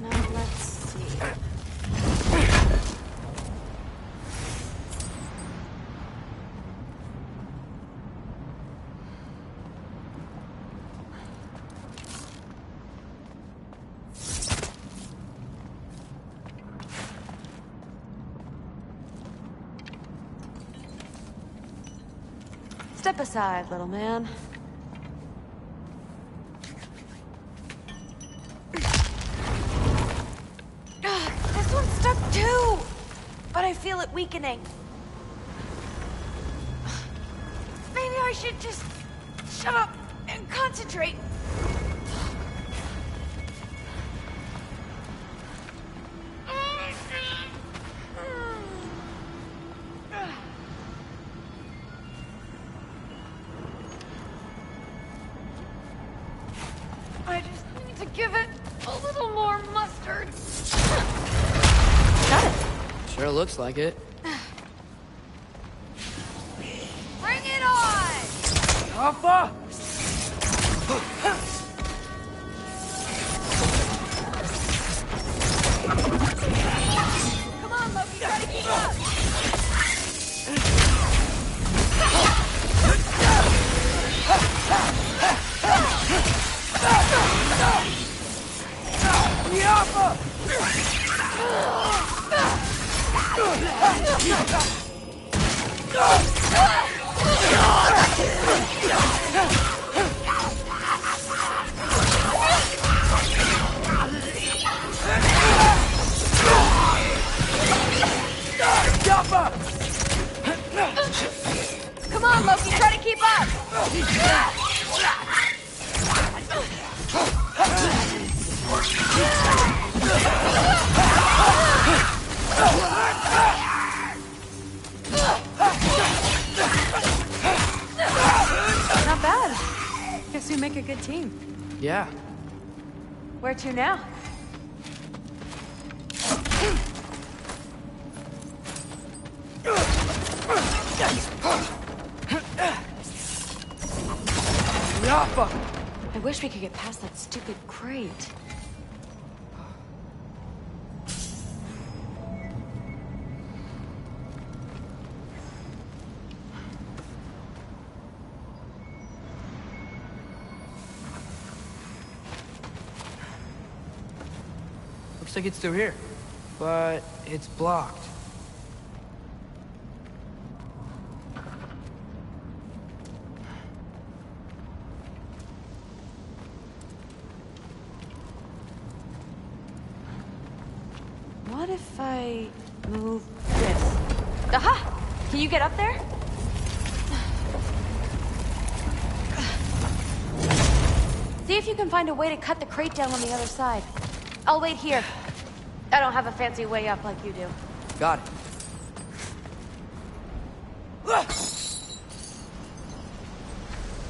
Now let's see. Step aside, little man. This one's stuck too! But I feel it weakening. Maybe I should just shut up and concentrate. Kinda looks like it. Bring it on! Alpha! Come on, Loki, try to keep up! Come on, Loki, try to keep up! Not bad. Guess we make a good team. Yeah. Where to now? I wish we could get past that stupid crate. Looks like it's through here. But it's blocked. What if I move this? Aha! Can you get up there? See if you can find a way to cut the crate down on the other side. I'll wait here. I don't have a fancy way up like you do. Got it.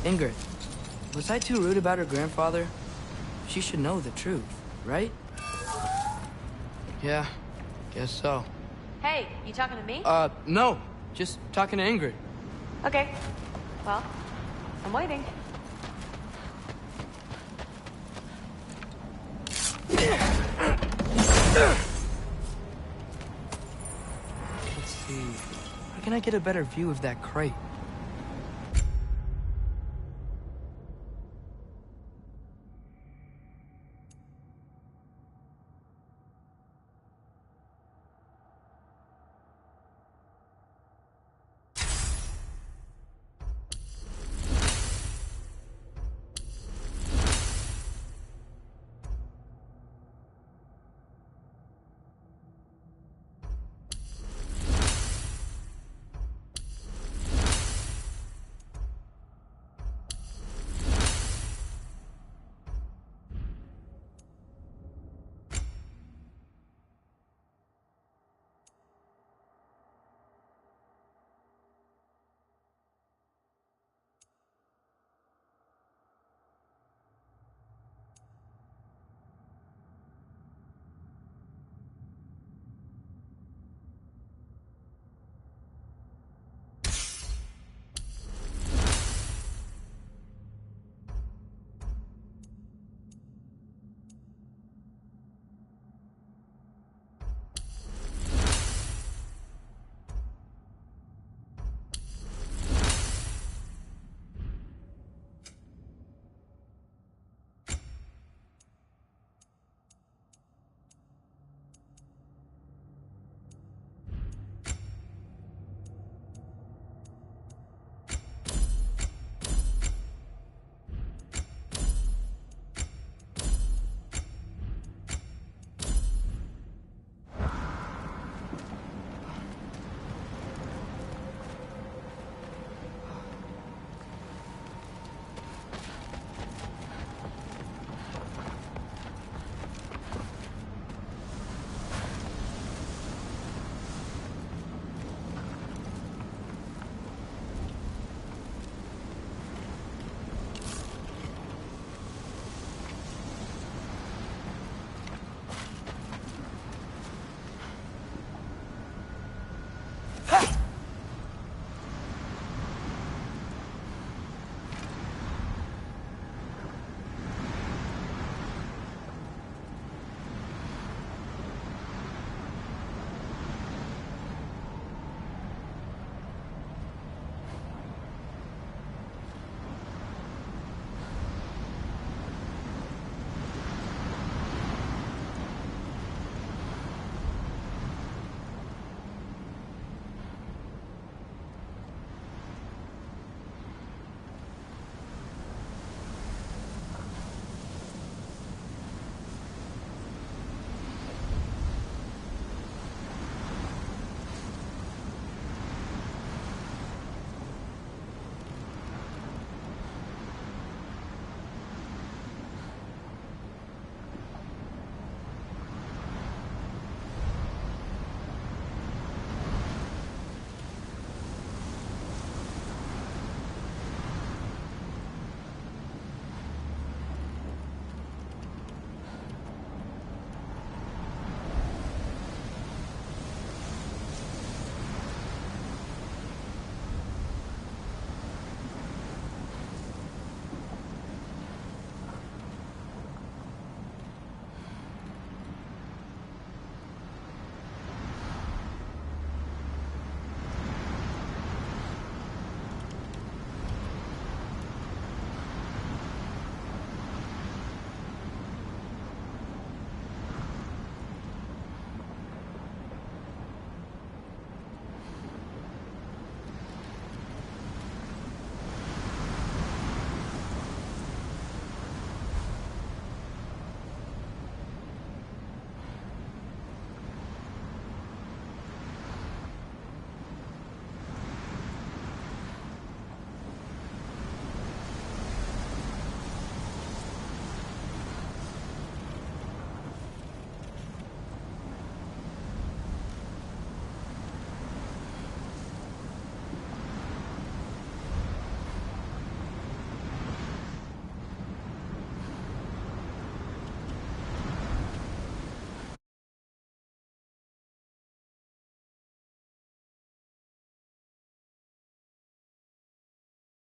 Ingrid, was I too rude about her grandfather? She should know the truth, right? Yeah, guess so. Hey, you talking to me? No. Just talking to Ingrid. Okay. Well, I'm waiting. Let's see. How can I get a better view of that crate?